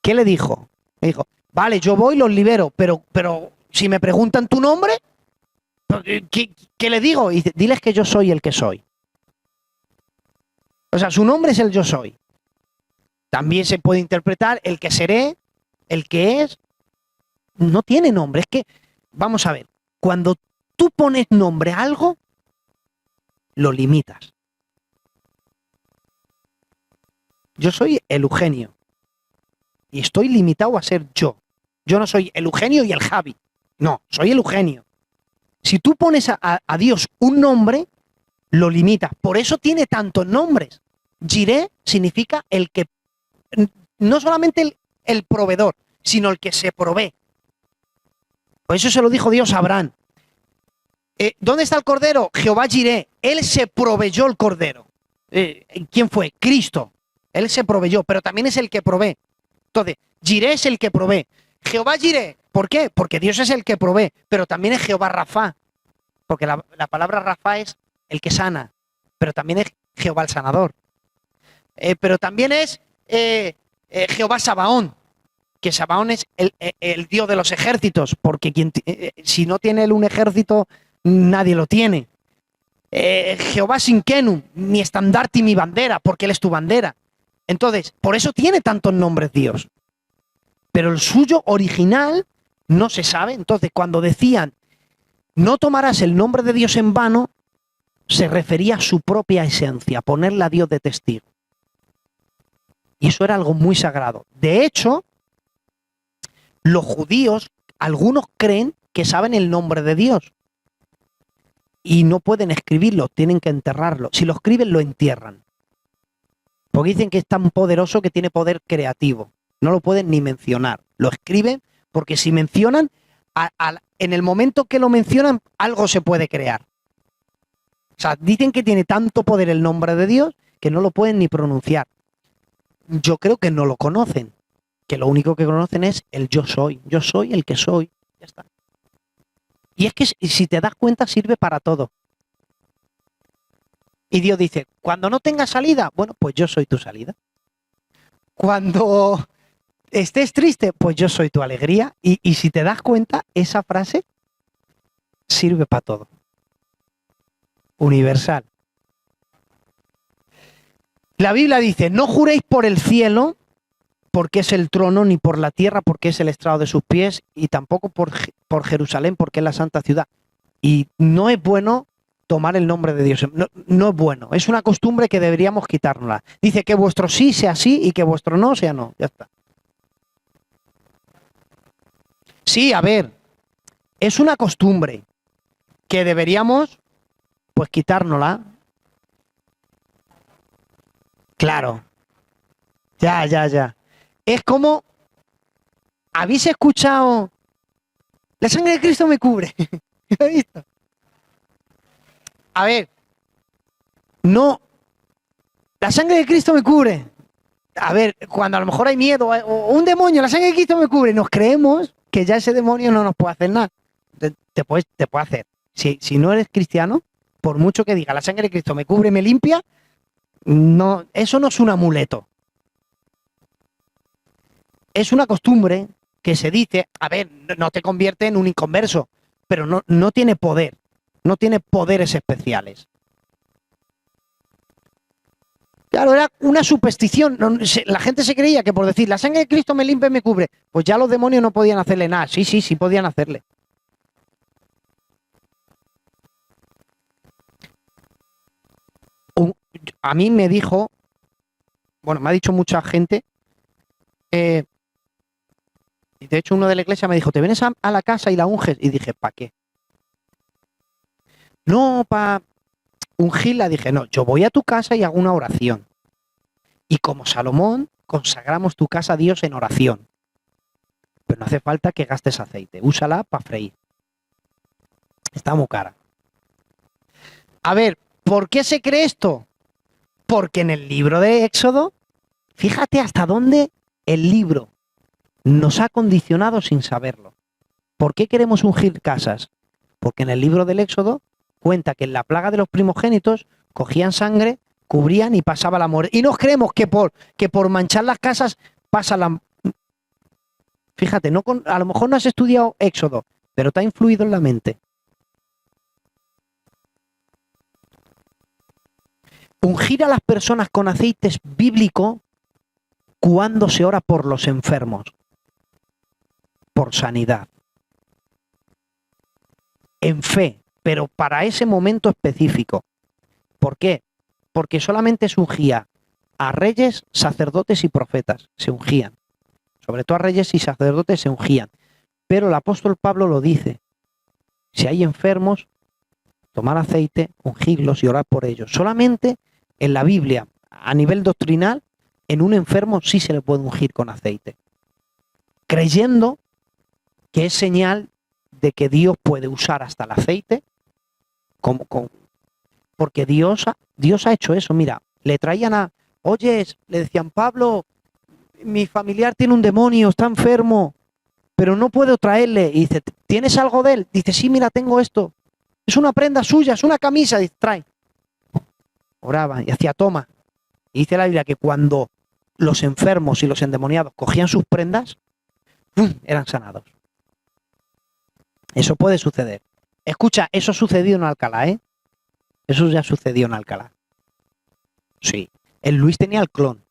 ¿Qué le dijo? Le dijo, vale, yo voy, los libero, pero si me preguntan tu nombre, ¿qué le digo? Y dice, diles que yo soy el que soy. O sea, su nombre es el yo soy. También se puede interpretar el que seré, el que es. No tiene nombre. Es que, vamos a ver, cuando tú pones nombre a algo, lo limitas. Yo soy el Eugenio y estoy limitado a ser yo. Yo no soy el Eugenio y el Javi. No, soy el Eugenio. Si tú pones a Dios un nombre, lo limitas. Por eso tiene tantos nombres. Jireh significa el que, no solamente el proveedor, sino el que se provee. Por eso se lo dijo Dios a Abraham. ¿Dónde está el cordero? Jehová Jireh. Él se proveyó el cordero. ¿Quién fue? Cristo. Él se proveyó, pero también es el que provee. Entonces, Jireh es el que provee. Jehová Jireh, ¿por qué? Porque Dios es el que provee, pero también es Jehová Rafa, porque la palabra Rafa es el que sana, pero también es Jehová el sanador. Pero también es Jehová Sabaón, que Sabaón es el Dios de los ejércitos, porque si no tiene él un ejército, nadie lo tiene. Jehová Sinkenu, mi estandarte y mi bandera, porque él es tu bandera. Entonces, por eso tiene tantos nombres Dios. Pero el suyo original no se sabe. Entonces, cuando decían, no tomarás el nombre de Dios en vano, se refería a su propia esencia, ponerle a Dios de testigo. Y eso era algo muy sagrado. De hecho, los judíos, algunos creen que saben el nombre de Dios y no pueden escribirlo, tienen que enterrarlo. Si lo escriben, lo entierran. Porque dicen que es tan poderoso que tiene poder creativo. No lo pueden ni mencionar. Lo escriben porque si mencionan, en el momento que lo mencionan, algo se puede crear. O sea, dicen que tiene tanto poder el nombre de Dios que no lo pueden ni pronunciar. Yo creo que no lo conocen, que lo único que conocen es el yo soy el que soy, ya está. Y es que si te das cuenta sirve para todo. Y Dios dice, cuando no tengas salida, bueno, pues yo soy tu salida. Cuando estés triste, pues yo soy tu alegría. Y si te das cuenta, esa frase sirve para todo. Universal. La Biblia dice, no juréis por el cielo, porque es el trono, ni por la tierra, porque es el estrado de sus pies, y tampoco por Jerusalén, porque es la santa ciudad. Y no es bueno tomar el nombre de Dios. No es bueno. Es una costumbre que deberíamos quitárnosla. Dice que vuestro sí sea sí y que vuestro no sea no. Ya está. Sí, a ver, es una costumbre que deberíamos, pues, quitárnosla. Claro. Ya. Es como, ¿habéis escuchado? La sangre de Cristo me cubre. ¿Lo he visto? A ver, no, la sangre de Cristo me cubre. A ver, cuando a lo mejor hay miedo o un demonio, la sangre de Cristo me cubre, nos creemos que ya ese demonio no nos puede hacer nada. Te puede hacer. Si no eres cristiano, por mucho que diga la sangre de Cristo me cubre, me limpia, no, eso no es un amuleto. Es una costumbre que se dice, a ver, no te convierte en un inconverso, pero no tiene poder, no tiene poderes especiales. Claro, era una superstición. La gente se creía que por decir, la sangre de Cristo me limpia y me cubre, pues ya los demonios no podían hacerle nada. Sí podían hacerle. A mí me dijo, bueno, me ha dicho mucha gente, de hecho uno de la iglesia me dijo, ¿te vienes a la casa y la unges? Y dije, ¿para qué? No, para ungirla. Dije, no, yo voy a tu casa y hago una oración. Y como Salomón, consagramos tu casa a Dios en oración. Pero no hace falta que gastes aceite. Úsala para freír. Está muy cara. A ver, ¿por qué se cree esto? Porque en el libro de Éxodo, fíjate hasta dónde el libro nos ha condicionado sin saberlo. ¿Por qué queremos ungir casas? Porque en el libro del Éxodo cuenta que en la plaga de los primogénitos cogían sangre, cubrían y pasaba la muerte. Y nos creemos que por manchar las casas pasa la... Fíjate, a lo mejor no has estudiado Éxodo, pero te ha influido en la mente. Ungir a las personas con aceite es bíblico cuando se ora por los enfermos, por sanidad, en fe, pero para ese momento específico. ¿Por qué? Porque solamente se ungía a reyes, sacerdotes y profetas, se ungían. Sobre todo a reyes y sacerdotes se ungían. Pero el apóstol Pablo lo dice, si hay enfermos, tomar aceite, ungirlos y orar por ellos. Solamente en la Biblia, a nivel doctrinal, en un enfermo sí se le puede ungir con aceite, creyendo que es señal de que Dios puede usar hasta el aceite, porque Dios ha hecho eso. Mira, le traían le decían, Pablo, mi familiar tiene un demonio, está enfermo, pero no puedo traerle. Y dice, ¿tienes algo de él? Dice, sí, mira, tengo esto. Es una prenda suya, es una camisa. Dice, trae. Oraba y hacía toma. Y dice la Biblia que cuando los enfermos y los endemoniados cogían sus prendas, ¡pum!, eran sanados. Eso puede suceder. Escucha, eso sucedió en Alcalá, ¿eh? Eso ya sucedió en Alcalá. Sí. El Luis tenía el clon.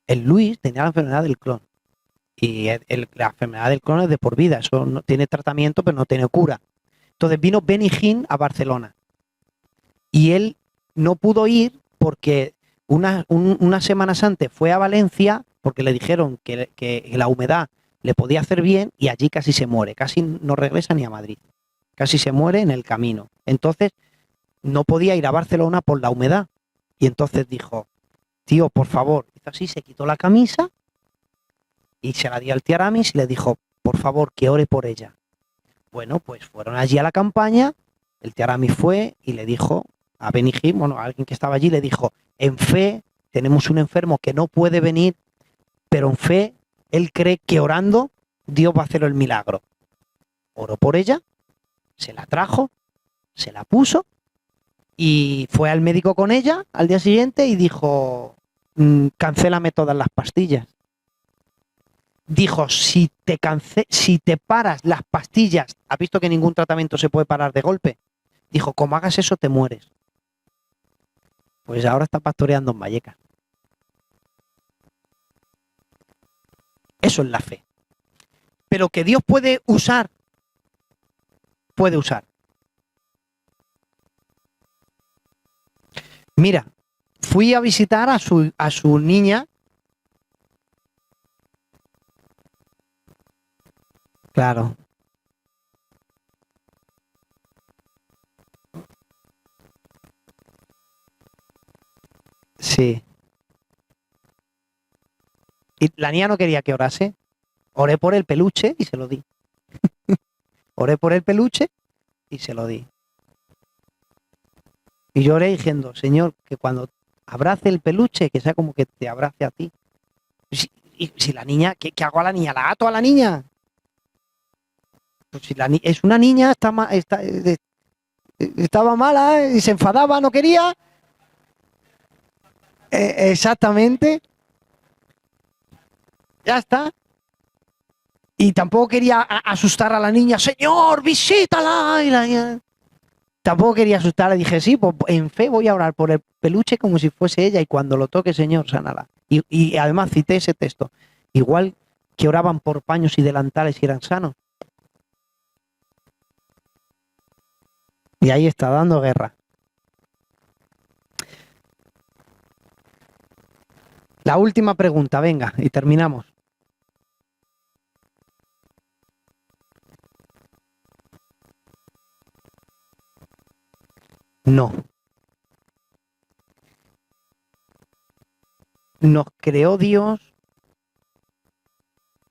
El Luis tenía la enfermedad del clon. Y la enfermedad del clon es de por vida. Eso no tiene tratamiento, pero no tiene cura. Entonces vino Benny Hinn a Barcelona. Y él no pudo ir porque unas semanas antes fue a Valencia porque le dijeron que la humedad le podía hacer bien y allí casi se muere. Casi no regresa ni a Madrid. Casi se muere en el camino. Entonces no podía ir a Barcelona por la humedad. Y entonces dijo, tío, por favor. Hizo así, se quitó la camisa y se la dio al tía Aramis y le dijo, por favor, que ore por ella. Bueno, pues fueron allí a la campaña, el tía Aramis fue y le dijo a Benny Hinn, bueno, a alguien que estaba allí, le dijo, en fe, tenemos un enfermo que no puede venir, pero en fe, él cree que orando, Dios va a hacer el milagro. Oró por ella, se la trajo, se la puso y fue al médico con ella al día siguiente y dijo, cancélame todas las pastillas. Dijo, si te paras las pastillas, ¿has visto que ningún tratamiento se puede parar de golpe? Dijo, como hagas eso, te mueres. Pues ahora está pastoreando en Vallecas. Eso es la fe. Pero que Dios puede usar, puede usar. Mira, fui a visitar a su niña. Claro. Sí. Y la niña no quería que orase. Oré por el peluche y se lo di. Oré por el peluche y se lo di. Y yo oré diciendo, Señor, que cuando abrace el peluche, que sea como que te abrace a ti. Y si la niña, ¿qué hago a la niña? ¿La ato a la niña? Pues si es una niña, estaba mala y se enfadaba, no quería. Exactamente. Ya está. Y tampoco quería asustar a la niña, Señor, visítala. Tampoco quería asustarla. Dije, sí, pues en fe voy a orar por el peluche como si fuese ella y cuando lo toque, Señor, sánala. Y además cité ese texto. Igual que oraban por paños y delantales y eran sanos. Y ahí está, dando guerra. La última pregunta, venga, y terminamos. No. Nos creó Dios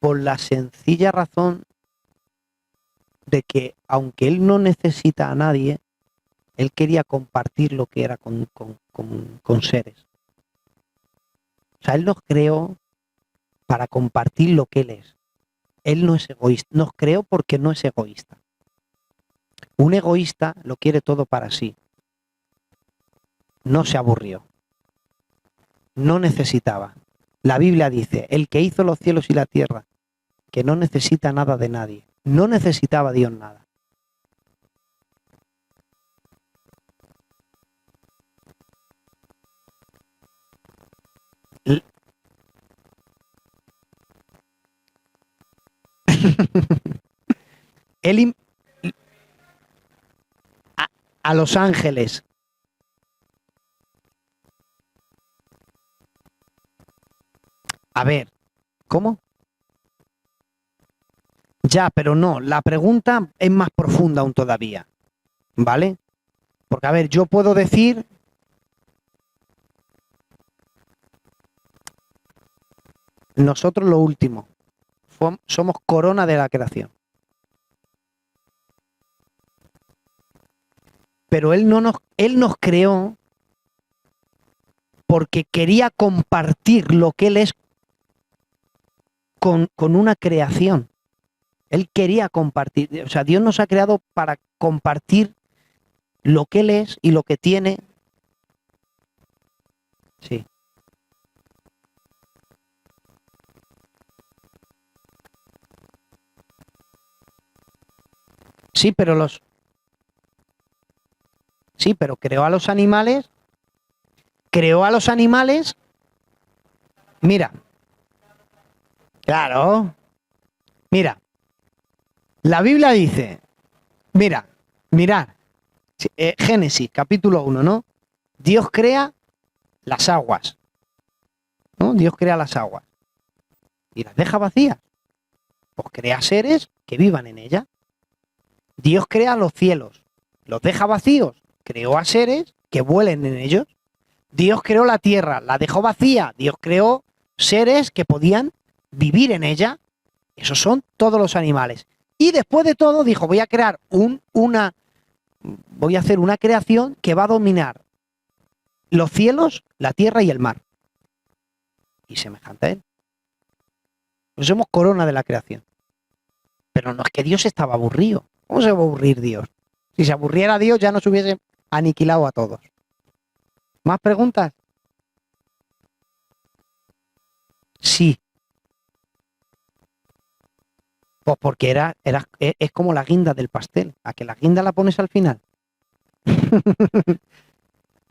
por la sencilla razón de que, aunque Él no necesita a nadie, Él quería compartir lo que era con seres. O sea, Él nos creó para compartir lo que Él es. Él no es egoísta. Nos creó porque no es egoísta. Un egoísta lo quiere todo para sí. No se aburrió. No necesitaba. La Biblia dice, el que hizo los cielos y la tierra, que no necesita nada de nadie. No necesitaba Dios nada. Él a los ángeles. A ver, ¿cómo? Ya, pero no, la pregunta es más profunda aún todavía, ¿vale? Porque, a ver, yo puedo decir, nosotros lo último, somos corona de la creación. Pero él nos creó porque quería compartir lo que Él es con una creación. Él quería compartir. O sea, Dios nos ha creado para compartir lo que Él es y lo que tiene. Sí. Sí, pero Sí, pero creó a los animales. Creó a los animales. Mira. Claro. Mira. La Biblia dice. Mira. Mirad. Génesis, capítulo 1, ¿no? Dios crea las aguas. ¿No? Dios crea las aguas. Y las deja vacías. Pues crea seres que vivan en ellas. Dios crea los cielos. Los deja vacíos. Creó a seres que vuelen en ellos. Dios creó la tierra, la dejó vacía. Dios creó seres que podían vivir en ella. Esos son todos los animales. Y después de todo dijo, voy a crear voy a hacer una creación que va a dominar los cielos, la tierra y el mar. Y semejante a él. Pues somos corona de la creación. Pero no es que Dios estaba aburrido. ¿Cómo se va a aburrir Dios? Si se aburriera Dios ya nos hubiese aniquilado a todos. ¿Más preguntas? Sí. Pues porque es como la guinda del pastel. ¿A que la guinda la pones al final?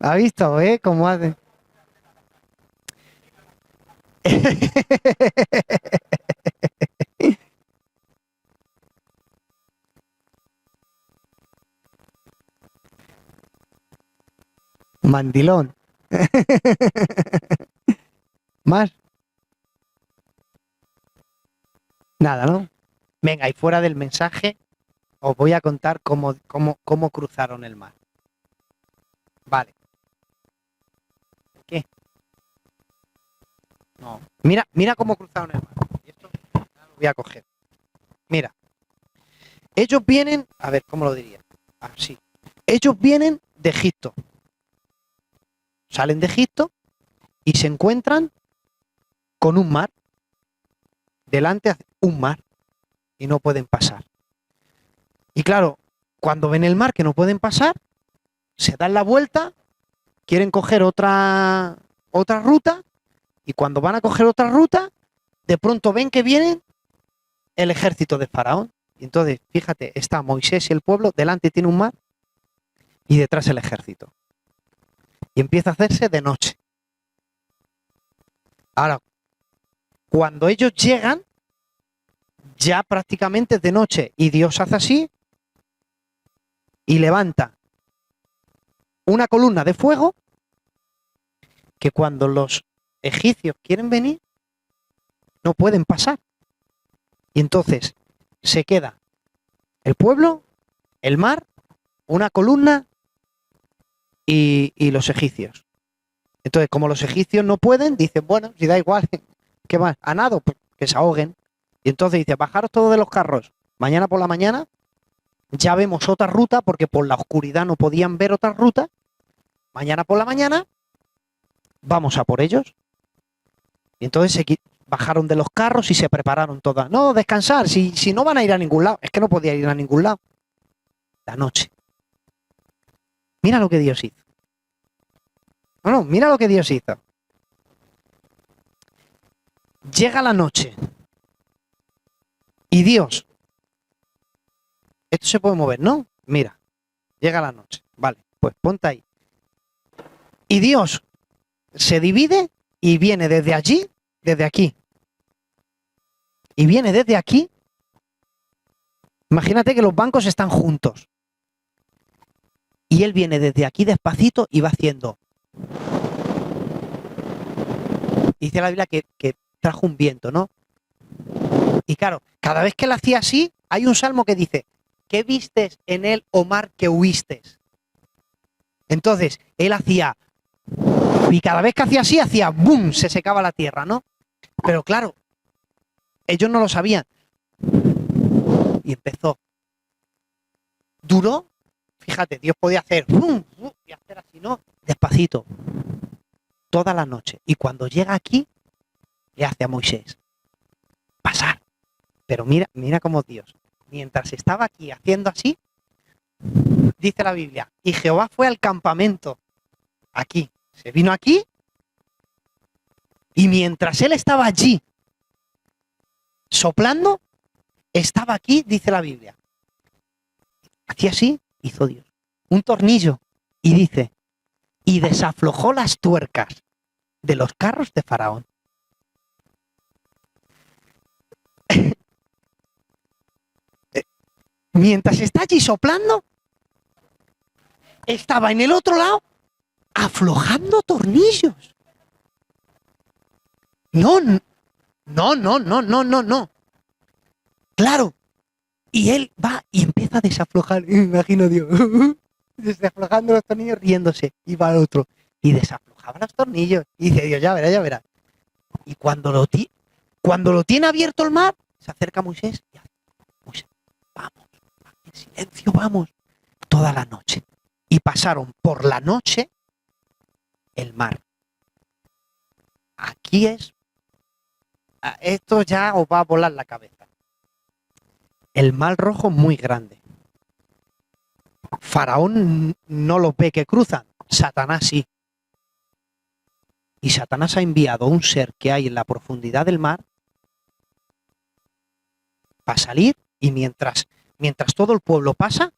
¿Ha visto, cómo hace? Mandilón. ¿Más? Nada, ¿no? Venga, y fuera del mensaje, os voy a contar cómo cruzaron el mar. Vale. ¿Qué? No. Mira cómo cruzaron el mar. Y esto lo voy a coger. Mira. Ellos vienen, a ver, ¿cómo lo diría? Así. Ellos vienen de Egipto. Salen de Egipto y se encuentran con un mar. Delante un mar. Y no pueden pasar. Y claro, cuando ven el mar que no pueden pasar, se dan la vuelta, quieren coger otra ruta, y cuando van a coger otra ruta, de pronto ven que viene el ejército de Faraón. Y entonces, fíjate, está Moisés y el pueblo, delante tiene un mar y detrás el ejército. Y empieza a hacerse de noche. Ahora, cuando ellos llegan, ya prácticamente es de noche y Dios hace así y levanta una columna de fuego que cuando los egipcios quieren venir no pueden pasar. Y entonces se queda el pueblo, el mar, una columna y los egipcios. Entonces, como los egipcios no pueden, dicen, bueno, si da igual, ¿qué más? A nado, pues que se ahoguen. Y entonces dice, bajaros todos de los carros. Mañana por la mañana ya vemos otra ruta, porque por la oscuridad no podían ver otra ruta. Mañana por la mañana vamos a por ellos. Y entonces bajaron de los carros y se prepararon todas. No, descansar, si no van a ir a ningún lado. Es que no podían ir a ningún lado. La noche. Mira lo que Dios hizo. No, mira lo que Dios hizo. Llega la noche. Y Dios. Esto se puede mover, ¿no? Mira. Llega la noche. Vale, pues ponte ahí. Y Dios se divide y viene desde allí, desde aquí. Y viene desde aquí. Imagínate que los bancos están juntos. Y él viene desde aquí despacito y va haciendo. Dice la Biblia que trajo un viento, ¿no? Y claro, cada vez que él hacía así, hay un salmo que dice, ¿qué vistes en él, oh mar, que huistes? Entonces, él hacía, y cada vez que hacía así, hacía ¡bum! Se secaba la tierra, ¿no? Pero claro, ellos no lo sabían. Y empezó. Duró, fíjate, Dios podía hacer ¡bum! Y hacer así, ¿no? Despacito. Toda la noche. Y cuando llega aquí, le hace a Moisés. pasar. Pero mira, mira cómo Dios, mientras estaba aquí haciendo así, dice la Biblia, y Jehová fue al campamento, aquí, se vino aquí, y mientras él estaba allí, soplando, estaba aquí, dice la Biblia. Hacía así, hizo Dios. Un tornillo, y dice, y desaflojó las tuercas de los carros de Faraón. Mientras está allí soplando, estaba en el otro lado aflojando tornillos. No. Claro. Y él va y empieza a desaflojar. Me imagino Dios. Desaflojando los tornillos, riéndose. Y va al otro. Y desaflojaba los tornillos. Y dice Dios, ya verá. Y cuando lo tiene abierto el mar, se acerca a Moisés y hace, Moisés, vamos, en silencio, vamos. Toda la noche. Y pasaron por la noche el mar. Aquí esto ya os va a volar la cabeza. El mar Rojo muy grande. Faraón no los ve que cruzan, Satanás sí. Y Satanás ha enviado un ser que hay en la profundidad del mar para salir y mientras todo el pueblo pasa,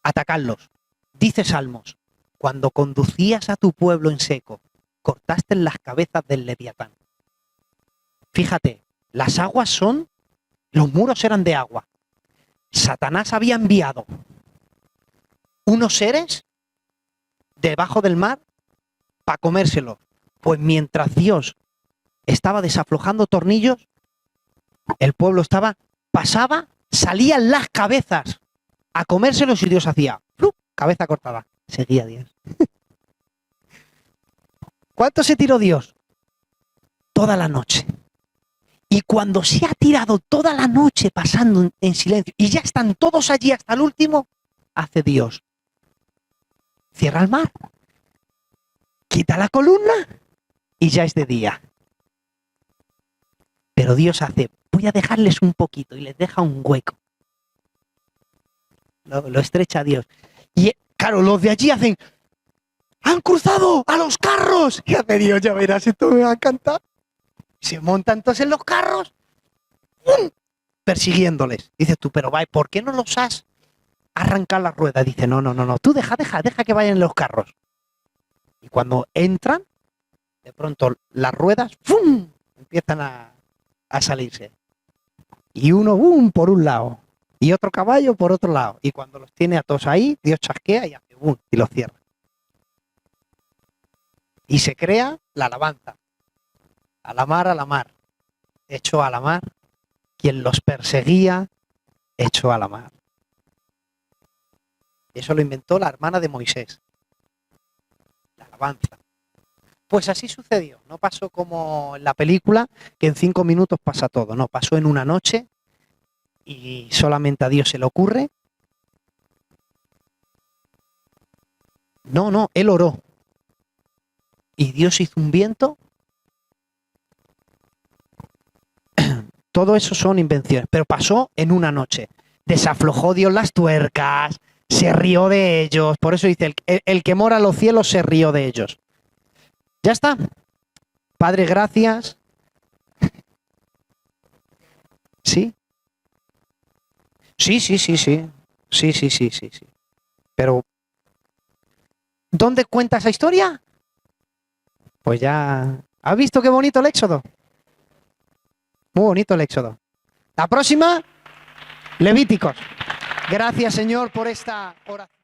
atacarlos. Dice Salmos, cuando conducías a tu pueblo en seco, cortaste las cabezas del Leviatán. Fíjate, las aguas los muros eran de agua. Satanás había enviado unos seres debajo del mar para comérselos. Pues mientras Dios estaba desaflojando tornillos, el pueblo pasaba, salían las cabezas a comérselos y Dios hacía ¡plup! Cabeza cortada. Seguía Dios. ¿Cuánto se tiró Dios? Toda la noche. Y cuando se ha tirado toda la noche pasando en silencio y ya están todos allí hasta el último, hace Dios. Cierra el mar, quita la columna y ya es de día. Pero Dios hace, voy a dejarles un poquito y les deja un hueco. Lo estrecha Dios. Y claro, los de allí hacen, ¡han cruzado a los carros! Y hace Dios, ya verás, esto me va a encantar. Se montan entonces en los carros, persiguiéndoles. Dices tú, pero vaya, ¿por qué no los has arrancado las ruedas? Dice, no, tú deja que vayan en los carros. Y cuando entran, de pronto las ruedas, ¡fum!, empiezan a salirse. Y uno, ¡bum!, por un lado, y otro caballo por otro lado. Y cuando los tiene a todos ahí, Dios chasquea y hace ¡bum!, y los cierra. Y se crea la alabanza. A la mar, echó a la mar, quien los perseguía, echó a la mar. Eso lo inventó la hermana de Moisés, la alabanza. Pues así sucedió, no pasó como en la película, que en 5 minutos pasa todo, no, pasó en una noche y solamente a Dios se le ocurre. No, él oró y Dios hizo un viento. Todo eso son invenciones, pero pasó en una noche. Desaflojó Dios las tuercas, se rió de ellos. Por eso dice, el que mora en los cielos se rió de ellos. Ya está. Padre, gracias. ¿Sí? Sí. Pero, ¿dónde cuenta esa historia? Pues ya... ¿Has visto qué bonito el Éxodo? Muy bonito el Éxodo. La próxima, Levíticos. Gracias, Señor, por esta oración.